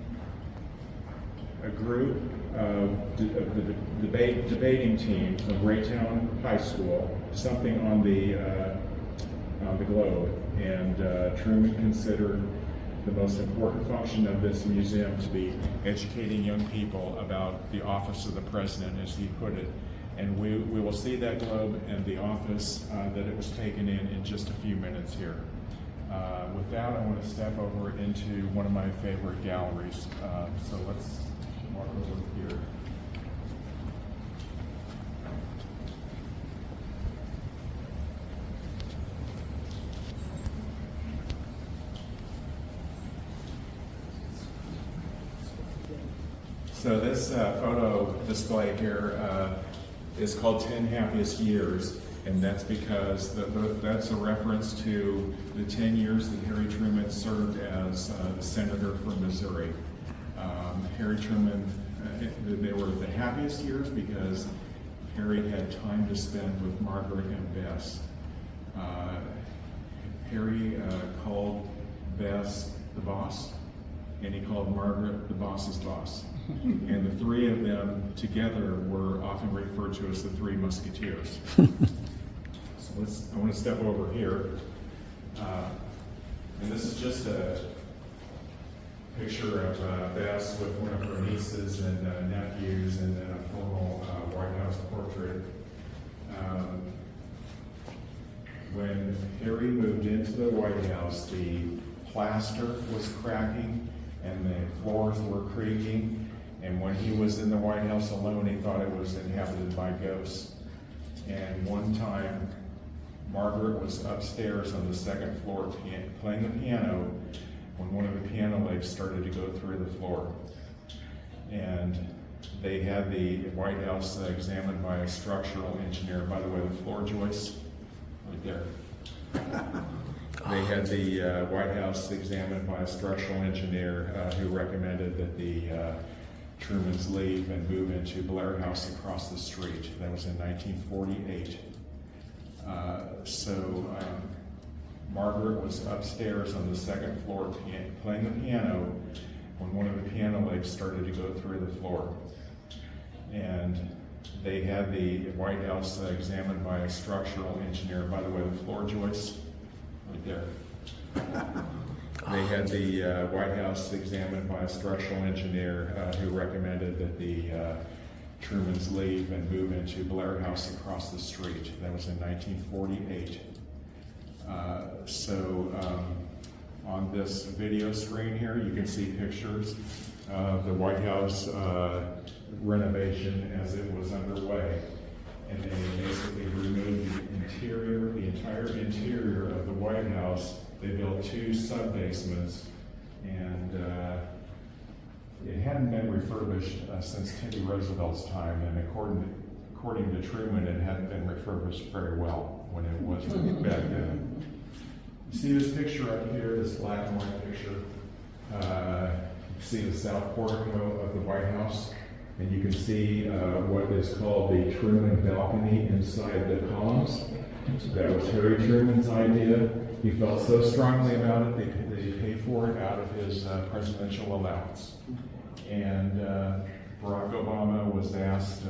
a group of the debating team from Raytown High School something on the globe, and Truman considered the most important function of this museum to be educating young people about the office of the president, as he put it. And we will see that globe and the office that it was taken in just a few minutes here. With that, I want to step over into one of my favorite galleries. So let's walk over here. So this photo display here is called 10 Happiest Years, and that's because that's a reference to the 10 years that Harry Truman served as the senator from Missouri. Harry Truman, they were the happiest years because Harry had time to spend with Margaret and Bess. Harry called Bess the boss, and he called Margaret the boss's boss. And the three of them together were often referred to as the Three Musketeers. So I want to step over here. And this is just a picture of Bess with one of her nieces and nephews, and then a formal White House portrait. When Harry moved into the White House, the plaster was cracking and the floors were creaking. And when he was in the White House alone, he thought it was inhabited by ghosts. And one time, Margaret was upstairs on the second floor playing the piano when one of the piano legs started to go through the floor. And they had the White House examined by a structural engineer. By the way, the floor joists, right there. They had the White House examined by a structural engineer who recommended that the Trumans leave and move into Blair House across the street. That was in 1948. Margaret was upstairs on the second floor playing the piano when one of the piano legs started to go through the floor. And they had the White House examined by a structural engineer. By the way, the floor joists, right there. They had the White House examined by a structural engineer who recommended that the Trumans leave and move into Blair House across the street. That was in 1948. On this video screen here, you can see pictures of the White House renovation as it was underway. And they basically removed the entire interior of the White House. They built 2 sub-basements, and it hadn't been refurbished since Teddy Roosevelt's time, and according to Truman, it hadn't been refurbished very well when it was back then. You see this picture up here, this black and white picture. You see the south portico of the White House, and you can see what is called the Truman balcony inside the columns. That was Harry Truman's idea. He felt so strongly about it, they paid for it out of his presidential allowance. And Barack Obama was asked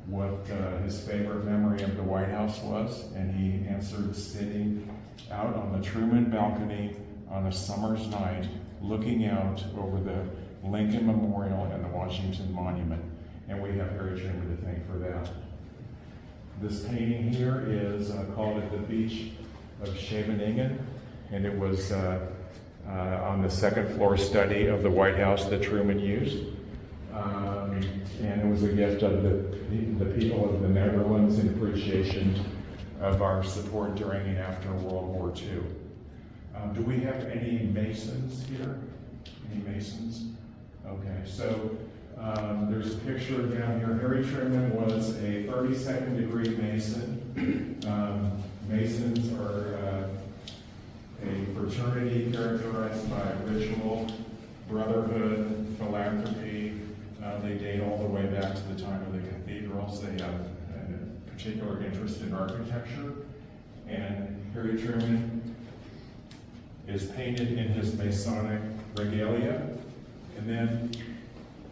what his favorite memory of the White House was, and he answered sitting out on the Truman balcony on a summer's night, looking out over the Lincoln Memorial and the Washington Monument. And we have Harry Truman to thank for that. This painting here is called At the Beach of Scheveningen, and it was on the second floor study of the White House that Truman used. And it was a gift of the people of the Netherlands in appreciation of our support during and after World War II. Do we have any Masons here? Any Masons? Okay, so there's a picture down here. Harry Truman was a 32nd degree Mason. Masons are a fraternity characterized by ritual, brotherhood, philanthropy. They date all the way back to the time of the cathedrals. They have a particular interest in architecture. And Harry Truman is painted in his Masonic regalia. And then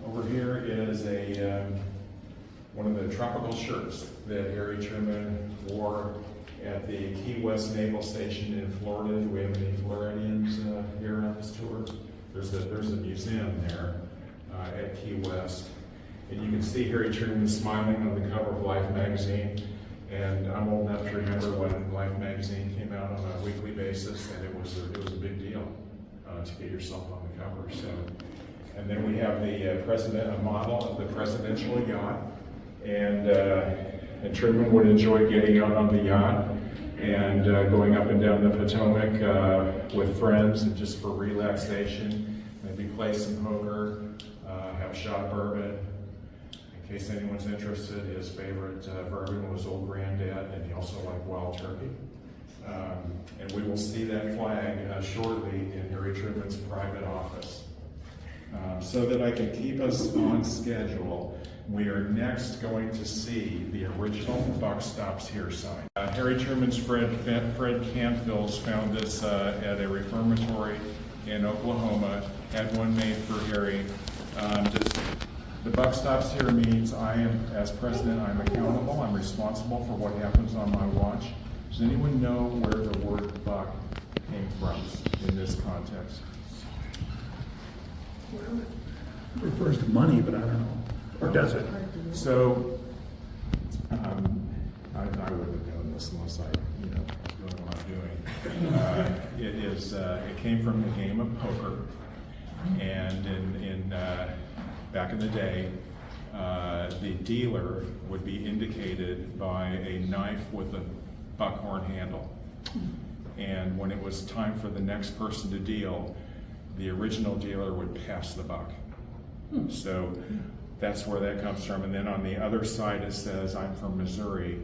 over here is one of the tropical shirts that Harry Truman wore at the Key West Naval Station in Florida. Do we have any Floridians here on this tour? There's a museum there at Key West. And you can see Harry Truman smiling on the cover of Life magazine. And I'm old enough to remember when Life magazine came out on a weekly basis, and it was a big deal to get yourself on the cover. So, and then we have the a model of the presidential yacht, and Truman would enjoy getting out on the yacht and going up and down the Potomac with friends, and just for relaxation, maybe play some poker, have shot bourbon. In case anyone's interested, his favorite bourbon was Old Granddad, and he also liked Wild Turkey. And we will see that flag shortly in Harry Truman's private office. So that I can keep us on schedule, we are next going to see the original Buck Stops Here sign. Harry Truman's Fred Canfield's found this at a reformatory in Oklahoma, had one made for Harry. The buck stops here means I am, as president, I'm accountable, I'm responsible for what happens on my watch. Does anyone know where the word buck came from in this context? Well, it refers to money, but I don't know. Or does it? So, I wouldn't have known this unless I, doing what I'm doing. It came from the game of poker, and in back in the day, the dealer would be indicated by a knife with a buckhorn handle. And when it was time for the next person to deal, the original dealer would pass the buck. So that's where that comes from. And then on the other side it says, I'm from Missouri.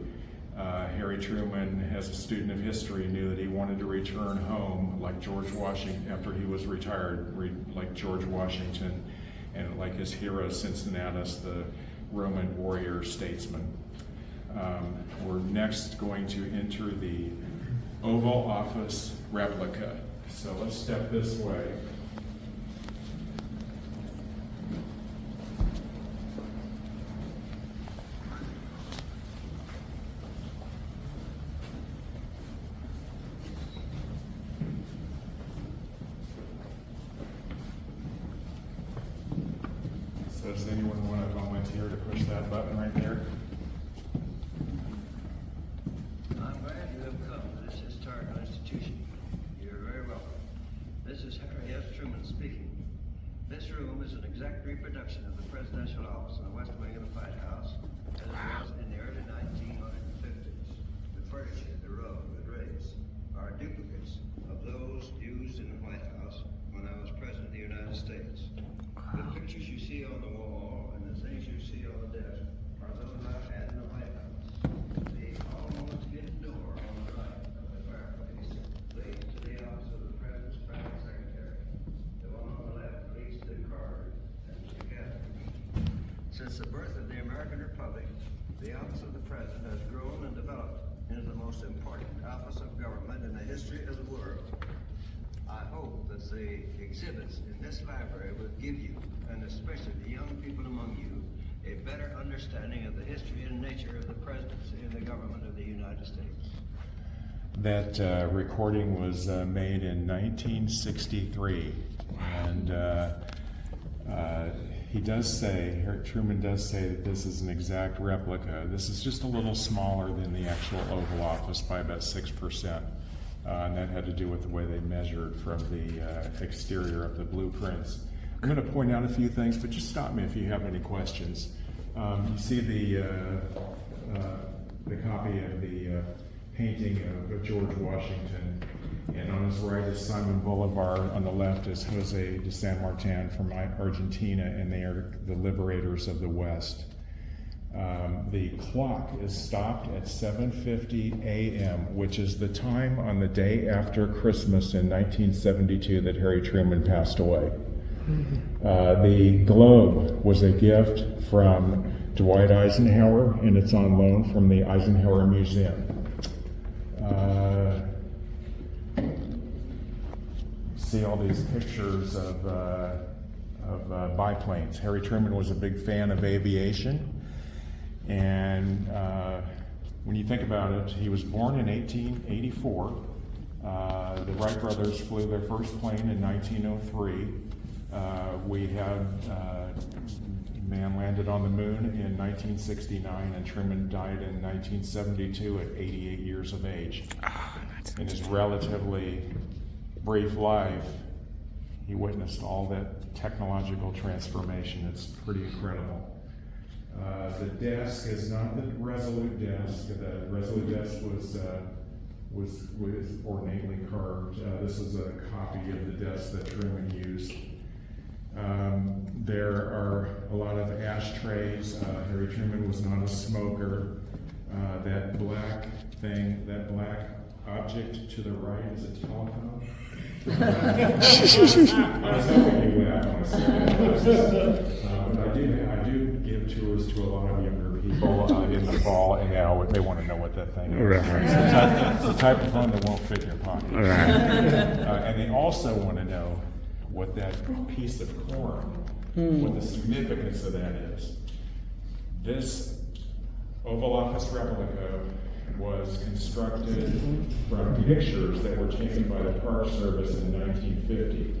Harry Truman, as a student of history, knew that he wanted to return home like George Washington, after he was retired, like George Washington, and like his hero Cincinnatus, the Roman warrior statesman. We're next going to enter the Oval Office replica. So let's step this way. So does anyone want to volunteer to push that button right there? I'm glad you have come to this historical institution. You're very welcome. This is Harry S. Truman speaking. This room is an exact reproduction of the presidential office in the west wing of the White House, as it was in the early 1950s. The furniture, the rug, the drapes are duplicates of those used in the White House when I was president of the United States. The pictures you see on the wall and the things you see on the desk are those I had in the White House. The almost hidden door on the right of the fireplace leads to the office of the President's private secretary. The one on the left leads to the card and to the cabinet. Since the birth of the American Republic, the office of the President has grown and developed into the most important office of government in the history of the world. I hope that the exhibits in this library will give you, and especially the young people among you, a better understanding of the history and nature of the presidency and the government of the United States. That recording was made in 1963, and he does say, Truman does say that this is an exact replica. This is just a little smaller than the actual Oval Office by about 6%. And that had to do with the way they measured from the exterior of the blueprints. I'm going to point out a few things, but just stop me if you have any questions. You see the copy of the painting of George Washington, and on his right is Simon Bolivar. On the left is Jose de San Martin from Argentina, and they are the liberators of the West. The clock is stopped at 7:50 a.m., which is the time on the day after Christmas in 1972 that Harry Truman passed away. The globe was a gift from Dwight Eisenhower, and it's on loan from the Eisenhower Museum. See all these pictures of biplanes. Harry Truman was a big fan of aviation. And when you think about it, he was born in 1884. The Wright brothers flew their first plane in 1903. We had man landed on the moon in 1969, and Truman died in 1972 at 88 years of age. In his relatively brief life, he witnessed all that technological transformation. It's pretty incredible. The desk is not the Resolute desk. The Resolute desk was ornately carved. This is a copy of the desk that Truman used. There are a lot of ashtrays. Harry Truman was not a smoker. That black thing, that black object to the right is a telephone. I was hoping you laughed when I said that. But I do give tours to a lot of younger people in the fall, and they want to know what that thing is. Right. It's the type of phone that won't fit your pocket. Right. And they also want to know what that piece of corn, what the significance of that is. This Oval Office replica was constructed from pictures that were taken by the Park Service in 1950.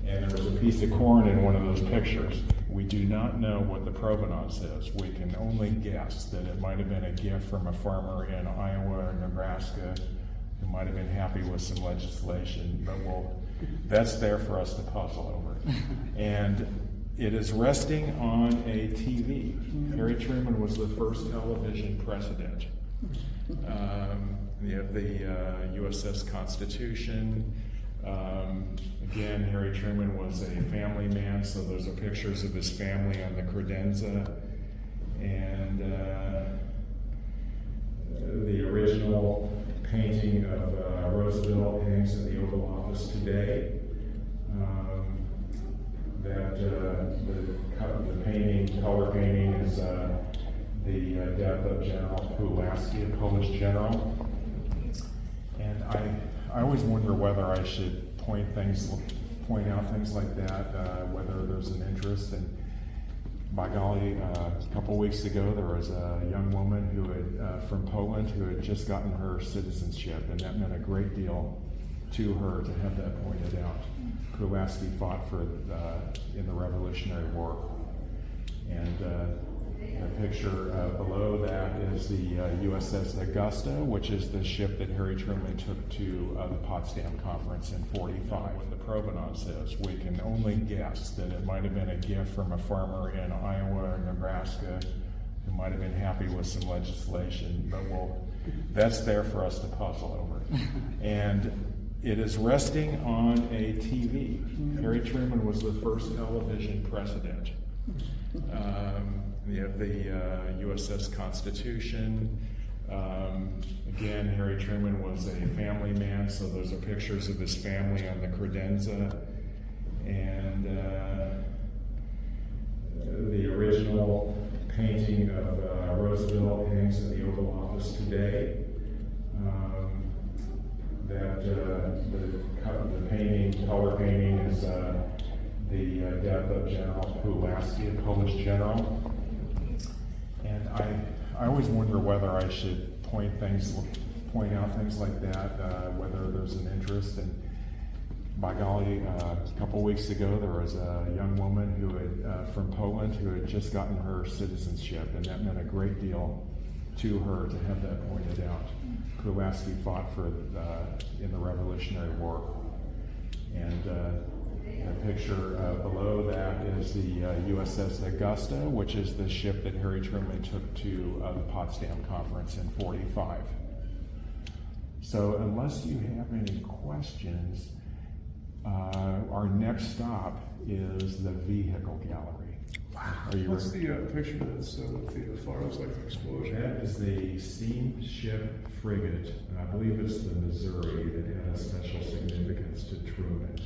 And there was a piece of corn in one of those pictures. We do not know what the provenance is. We can only guess that it might have been a gift from a farmer in Iowa or Nebraska who might have been happy with some legislation, but that's there for us to puzzle over. And it is resting on a TV. Harry Truman was the first television president. You have the USS Constitution. Again, Harry Truman was a family man, so those are pictures of his family on the credenza. And the original painting of Roosevelt hangs in the Oval Office today. The painting, color painting, is the death of General Pulaski, a Polish general. And I always wonder whether I should point out things like that, whether there's an interest. And by golly, a couple weeks ago, there was a young woman who had from Poland who had just gotten her citizenship, and that meant a great deal to her to have that pointed out. Pulaski fought in the Revolutionary War, and the picture below that is the USS Augusta, which is the ship that Harry Truman took to the Potsdam Conference in '45. What the provenance is, we can only guess that it might have been a gift from a farmer in Iowa or Nebraska who might have been happy with some legislation, but that's there for us to puzzle over. And it is resting on a TV. Harry Truman was the first television president. You have the USS Constitution. Again, Harry Truman was a family man, so those are pictures of his family on the credenza. And the original painting of Roosevelt hangs in the Oval Office today. The painting, color painting, is the death of General Pulaski, a Polish general. And I always wonder whether I should point out things like that, whether there's an interest. And by golly, a couple weeks ago, there was a young woman who had from Poland who had just gotten her citizenship, and that meant a great deal to her to have that pointed out. Pulaski fought in the Revolutionary War. And the picture below that is the USS Augusta, which is the ship that Harry Truman took to the Potsdam Conference in '45. So unless you have any questions, our next stop is the vehicle gallery. Wow. What's the picture that's the far looks like an explosion? That is the steamship frigate. I believe it's the Missouri that had a special significance to Truman.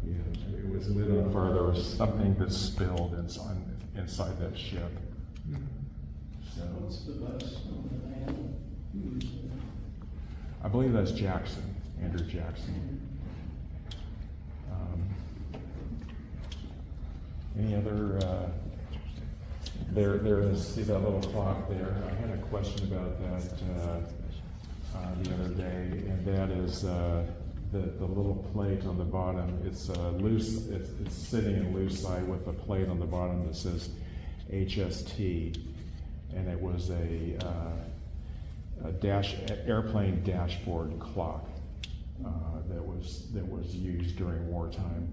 It was lit on fire. There was something that spilled inside that ship. So What's the bus on the man? I believe that's Jackson, Andrew Jackson. Any other There is, see that little clock there? I had a question about that the other day, and that is the little plate on the bottom. It's loose. It's sitting in loose side with a plate on the bottom that says HST, and it was a airplane dashboard clock that was used during wartime.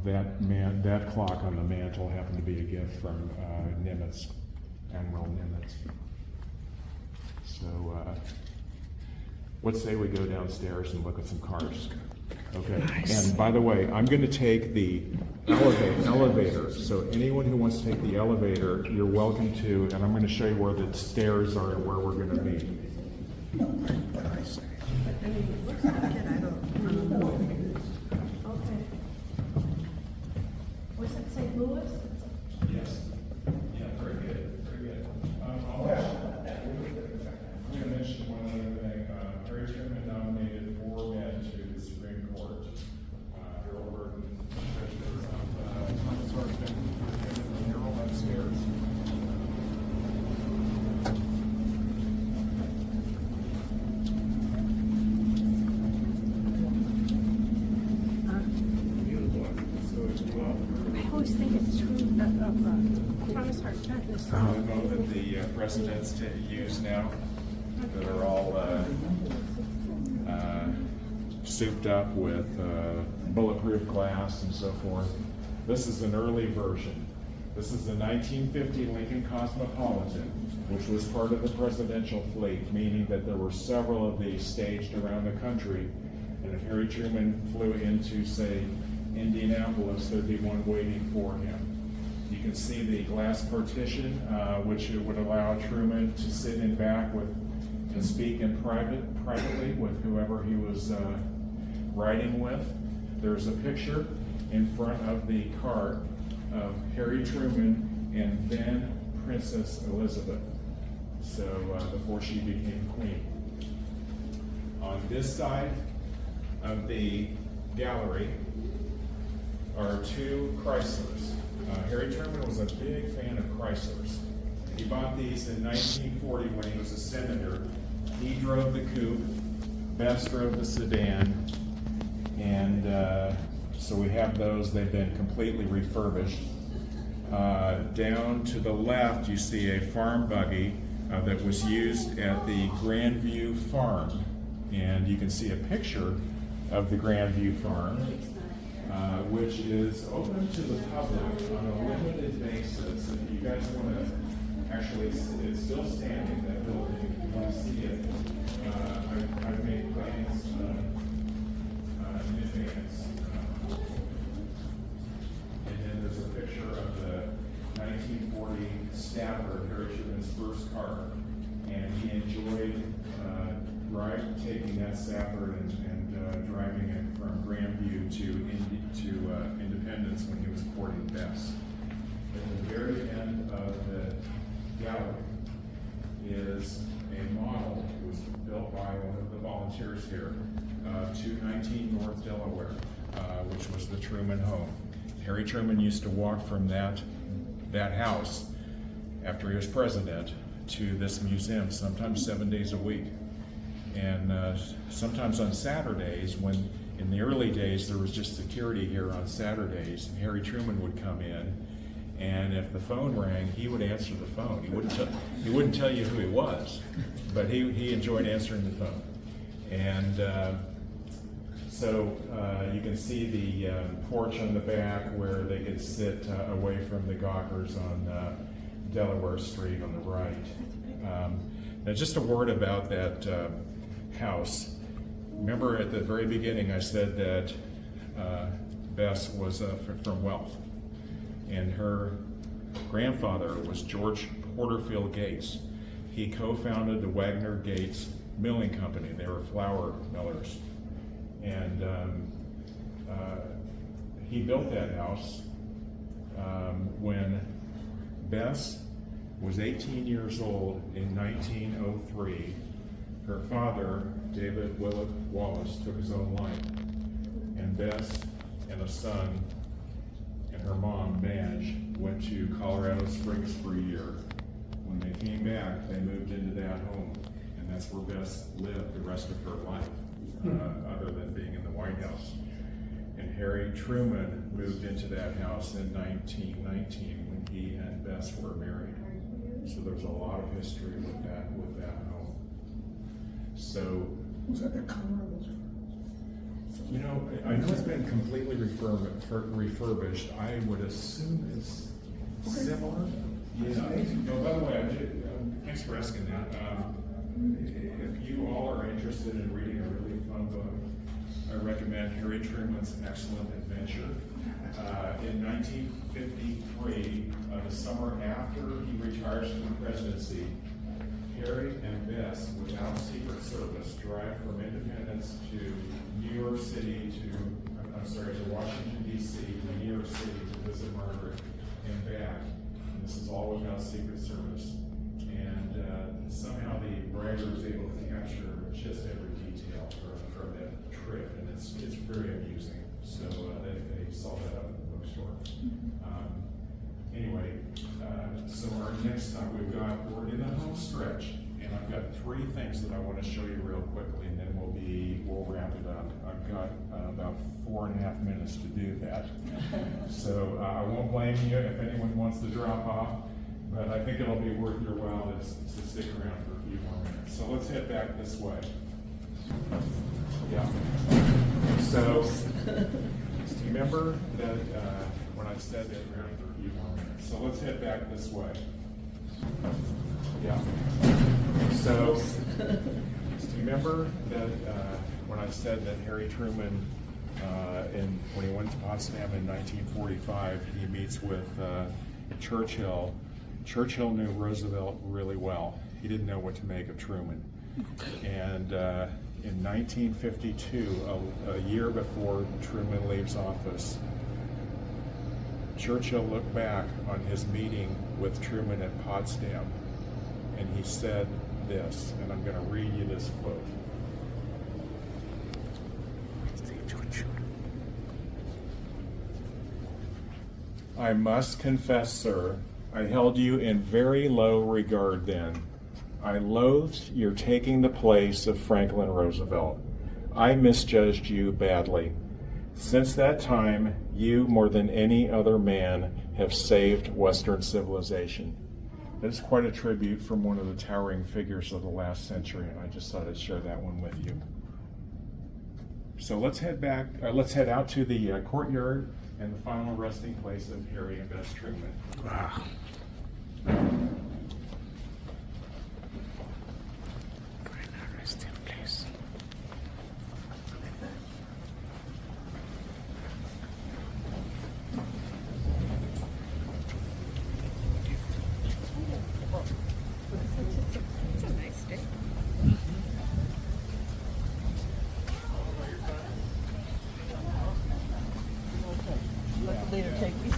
That clock on the mantle happened to be a gift from Nimitz, Admiral Nimitz. So, let's say we go downstairs and look at some cars. Okay. Nice. And by the way, I'm going to take the elevator. So anyone who wants to take the elevator, you're welcome to. And I'm going to show you where the stairs are and where we're going to meet. Was it St. Louis? Yes. Yeah, very good. Very good. I'm going to mention one other thing. Harry Truman nominated 4 men to the Supreme Court. Harold Burton, Thomas Hartman, and Harold upstairs. I always think it's true of Thomas Hartman. The boat that the presidents use now, that are all souped up with bulletproof glass and so forth. This is an early version. This is the 1950 Lincoln Cosmopolitan, which was part of the presidential fleet, meaning that there were several of these staged around the country. And if Harry Truman flew into, say, Indianapolis, there'd be one waiting for him. You can see the glass partition, which would allow Truman to sit in back and speak in privately with whoever he was riding with. There's a picture in front of the car of Harry Truman and then Princess Elizabeth, so before she became queen. On this side of the gallery are 2 Chryslers. Harry Truman was a big fan of Chryslers. He bought these in 1940 when he was a senator. He drove the coupe, Bess drove the sedan, and so we have those. They've been completely refurbished. Down to the left, you see a farm buggy that was used at the Grandview Farm, and you can see a picture of the Grandview Farm, which is open to the public on a limited basis. If you guys want to, actually, it's still standing, that building. If you want to see it, I've made plans in advance. And then there's a picture of the 1940 Stafford, Harry Truman's first car, and he enjoyed taking that Stafford and driving it from Grandview to Independence when he was courting Bess. At the very end of the gallery is a model that was built by one of the volunteers here, 219 North Delaware, which was the Truman home. Harry Truman used to walk from that house after he was president to this museum, sometimes 7 days a week. And sometimes on Saturdays, when in the early days there was just security here on Saturdays, Harry Truman would come in, and if the phone rang, he would answer the phone. He wouldn't tell you who he was, but he enjoyed answering the phone. And so you can see the porch on the back where they could sit away from the gawkers on Delaware Street on the right. Now just a word about that house. Remember at the very beginning I said that Bess was from wealth, and her grandfather was George Porterfield Gates. He co-founded the Wagner Gates Milling Company. They were flour millers, and he built that house when Bess was 18 years old in 1903. Her father, David Willett Wallace, took his own life, and Bess and a son and her mom, Madge, went to Colorado Springs for a year. When they came back, they moved into that home, and that's where Bess lived the rest of her life, other than being in the White House. And Harry Truman moved into that house in 1919 when he and Bess were married. So there's a lot of history with that home. So Was that the color of those? you know, I know it's been completely refurbished. I would assume it's similar. Yeah. Oh, by the way, thanks for asking that. If you all are interested in reading a really fun book, I recommend Harry Truman's Excellent Adventure. In 1953, the summer after he retires from the presidency, Harry and Bess, without Secret Service, drive from Independence to New York City to Washington, D.C., to New York City to visit Margaret and back. And this is all without Secret Service. And somehow the writer was able to capture just every detail from that trip, and it's very amusing. So they saw that up in the bookstore. Anyway, so our next time we're in the home stretch, and I've got 3 things that I want to show you real quickly, and then we'll wrap it up. I've got about 4.5 minutes to do that. So I won't blame you if anyone wants to drop off, but I think it'll be worth your while to stick around for a few more minutes. So let's head back this way. Yeah. So remember that when I said that around for a few more minutes. So let's head back this way. Yeah. So remember that when I said that Harry Truman, when he went to Potsdam in 1945, he meets with Churchill. Churchill knew Roosevelt really well. He didn't know what to make of Truman. And in 1952, a year before Truman leaves office, Churchill looked back on his meeting with Truman at Potsdam, and he said this, and I'm going to read you this quote. I must confess, sir, I held you in very low regard then. I loathed your taking the place of Franklin Roosevelt. I misjudged you badly. Since that time, you, more than any other man, have saved Western civilization. That is quite a tribute from one of the towering figures of the last century, and I just thought I'd share that one with you. So let's head out to the courtyard and the final resting place of Harry and Bess Truman. Wow. Resting place. It's a nice day. Let the leader take me.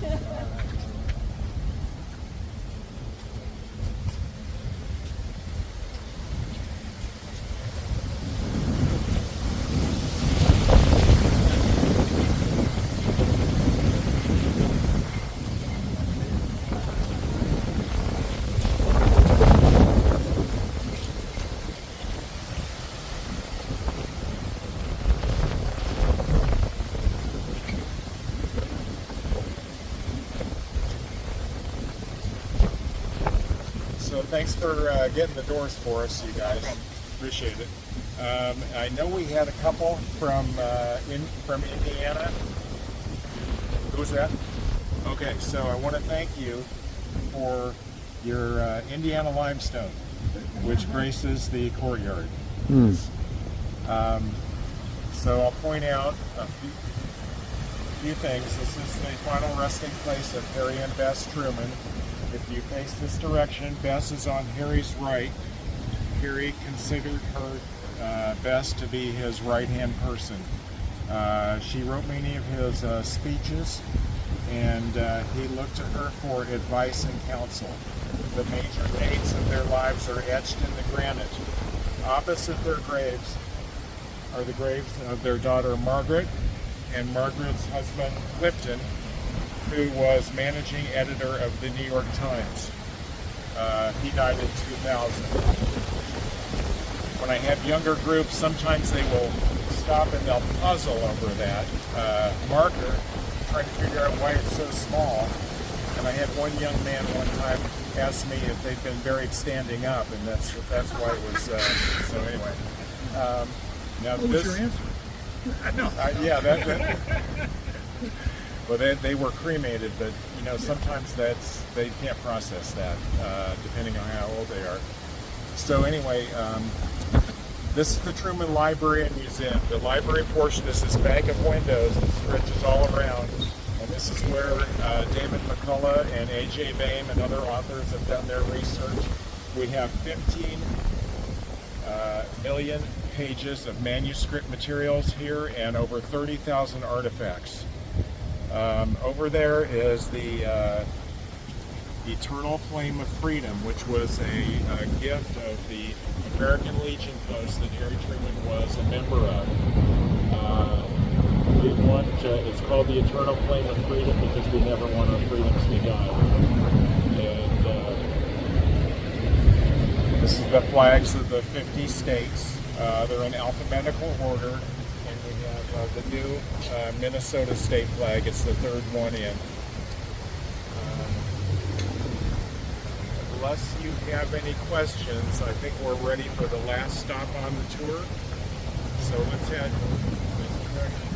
So thanks for getting the doors for us, you guys. Appreciate it. I know we had a couple from Indiana. Who's that? Okay, so I want to thank you for your Indiana limestone, which graces the courtyard. So I'll point out a few things. This is the final resting place of Harry and Bess Truman. If you face this direction, Bess is on Harry's right. Harry considered her Bess to be his right-hand person. She wrote many of his speeches, and he looked to her for advice and counsel. The major dates of their lives are etched in the granite. Opposite their graves are the graves of their daughter Margaret and Margaret's husband Clifton, who was managing editor of the New York Times. He died in 2000. When I have younger groups, sometimes they will stop and they'll puzzle over that marker, trying to figure out why it's so small. And I had one young man one time ask me if they'd been buried standing up, and that's why it was. So anyway, now what was your answer? No, yeah, that well, they were cremated, but you know sometimes they can't process that depending on how old they are. So anyway, this is the Truman Library and Museum. The library portion is this bank of windows that stretches all around. And this is where David McCullough and A.J. Boehm and other authors have done their research. We have 15 million pages of manuscript materials here and over 30,000 artifacts. Over there is the Eternal Flame of Freedom, which was a gift of the American Legion Post that Harry Truman was a member of. We want it's called the Eternal Flame of Freedom because we never want our freedoms to die. And this is the flags of the 50 states. They're in alphabetical order, and we have the new Minnesota state flag. It's the third one in. Unless you have any questions, I think we're ready for the last stop on the tour. So let's head this direction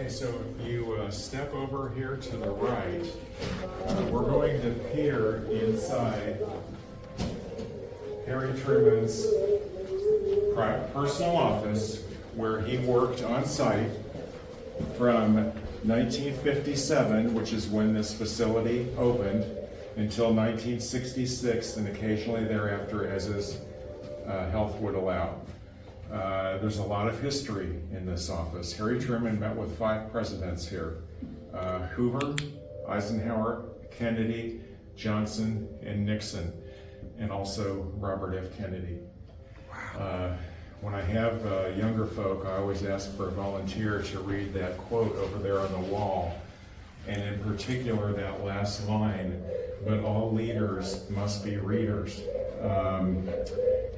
so if you step over here to the right, we're going to peer inside Harry Truman's personal office where he worked on site from 1957, which is when this facility opened, until 1966, and occasionally thereafter as his health would allow. There's a lot of history in this office. Harry Truman met with 5 presidents here. Hoover, Eisenhower, Kennedy, Johnson, and Nixon, and also Robert F. Kennedy. When I have younger folk, I always ask for a volunteer to read that quote over there on the wall, and in particular that last line, "But all leaders must be readers."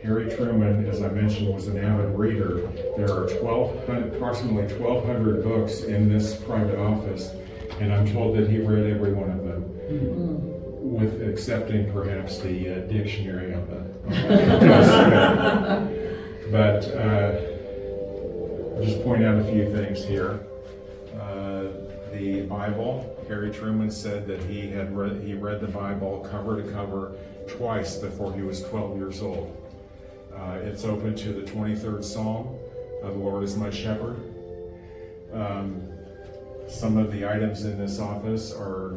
Harry Truman, as I mentioned, was an avid reader. There are approximately 1,200 books in this private office, and I'm told that he read every one of them, with excepting perhaps the dictionary on the desk. But I'll just point out a few things here. The Bible, Harry Truman said that he read the Bible cover to cover twice before he was 12 years old. It's open to the 23rd Psalm, "The Lord is my shepherd." Some of the items in this office are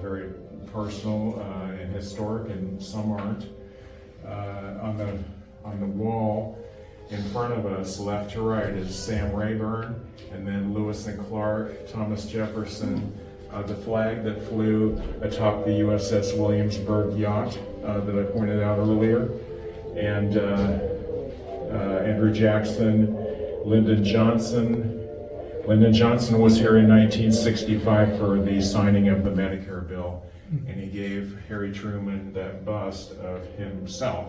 very personal and historic, and some aren't. On the wall in front of us, left to right, is Sam Rayburn, and then Lewis and Clark, Thomas Jefferson, the flag that flew atop the USS Williamsburg yacht that I pointed out earlier, and Andrew Jackson, Lyndon Johnson. Lyndon Johnson was here in 1965 for the signing of the Medicare bill, and he gave Harry Truman that bust of himself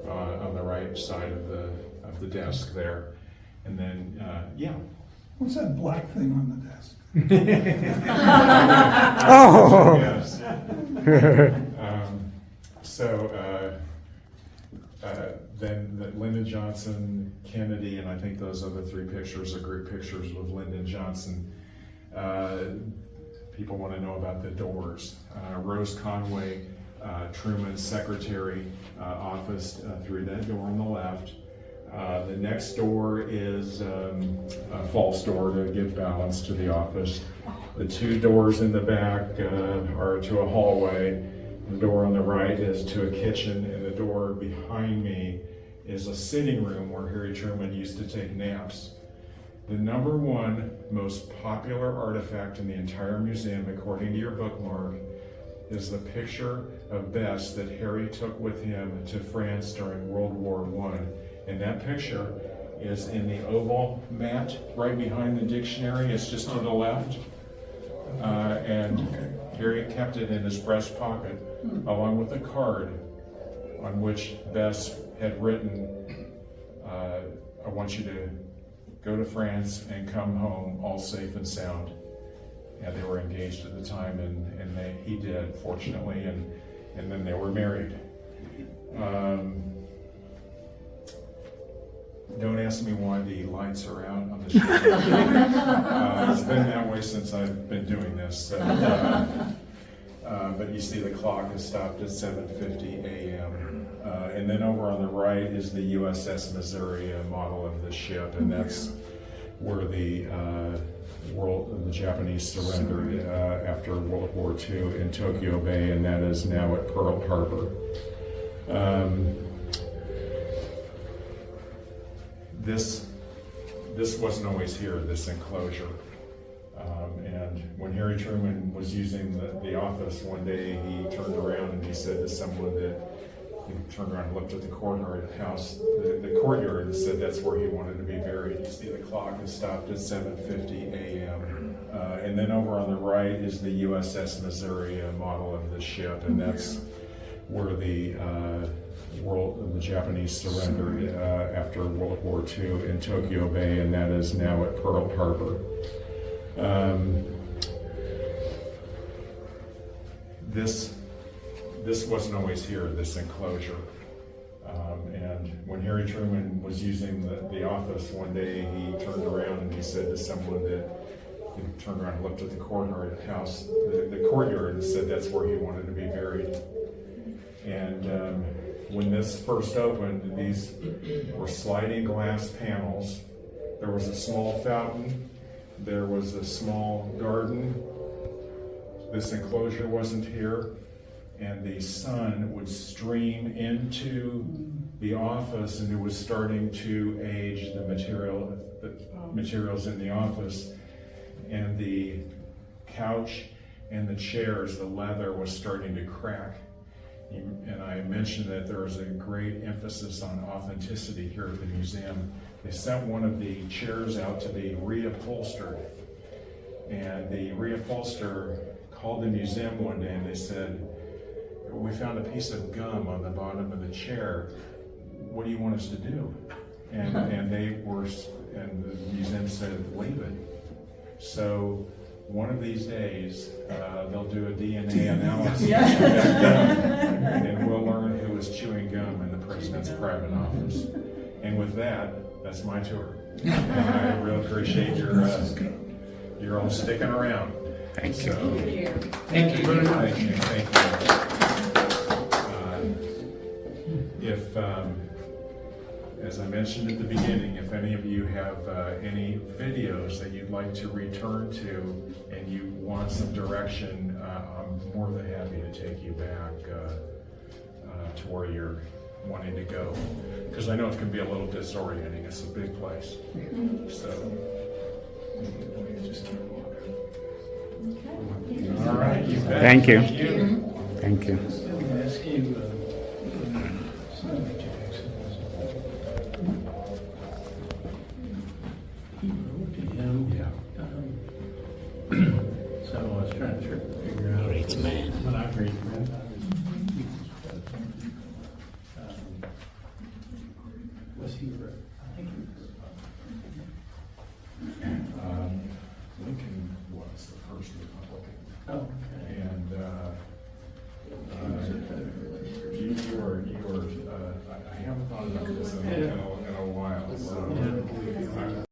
on the right side of the desk there. And then, yeah. What's that black thing on the desk? Oh! Yes. Then Lyndon Johnson, Kennedy, and I think those other three pictures are group pictures with Lyndon Johnson. People want to know about the doors. Rose Conway, Truman's secretary, office through that door on the left. The next door is a false door to give balance to the office. The two doors in the back are to a hallway. The door on the right is to a kitchen, and the door behind me is a sitting room where Harry Truman used to take naps. The number one most popular artifact in the entire museum, according to your bookmark, is the picture of Bess that Harry took with him to France during World War I. And that picture is in the oval mat right behind the dictionary. It's just to the left. And Harry kept it in his breast pocket, along with a card on which Bess had written, I want you to go to France and come home all safe and sound. And they were engaged at the time, and he did, fortunately, and then they were married. Don't ask me why the lights are out on the show. It's been that way since I've been doing this. But you see the clock has stopped at 7:50 a.m. And then over on the right is the USS Missouri model of the ship, and that's where the Japanese surrendered after World War II in Tokyo Bay, and that is now at Pearl Harbor. This wasn't always here, this enclosure. And when Harry Truman was using the office one day, he turned around and he said to someone that he turned around and looked at the courtyard house, the courtyard, and said that's where he wanted to be buried. You see the clock has stopped at 7:50 a.m. And then over on the right is the USS Missouri model of the ship, and that's where the Japanese surrendered after World War II in Tokyo Bay, and that is now at Pearl Harbor. This wasn't always here, this enclosure. And when Harry Truman was using the office one day, he turned around and he said to someone that he turned around and looked at the courtyard house, the courtyard, and said that's where he wanted to be buried. And when this first opened, these were sliding glass panels. There was a small fountain. There was a small garden. This enclosure wasn't here. And the sun would stream into the office, and it was starting to age the materials in the office. And the couch and the chairs, the leather was starting to crack. And I mentioned that there is a great emphasis on authenticity here at the museum. They sent one of the chairs out to be reupholstered. And the reupholster called the museum one day and they said, we found a piece of gum on the bottom of the chair. What do you want us to do? And the museum said, leave it. So one of these days, they'll do a DNA analysis and we'll learn who was chewing gum in the president's private office. And with that, that's my tour. And I really appreciate your all sticking around. Thank you. Thank you very much. Thank you. As I mentioned at the beginning, if any of you have any videos that you'd like to return to and you want some direction, I'm more than happy to take you back to where you're wanting to go. Because I know it can be a little disorienting. It's a big place. So, all right. You bet. Thank you. Thank you. Thank you. Ask you, so I was trying to figure out. Great man. When I read was he? I think he was. Lincoln was the first Republican. Oh, okay. And I haven't thought about this in a while. So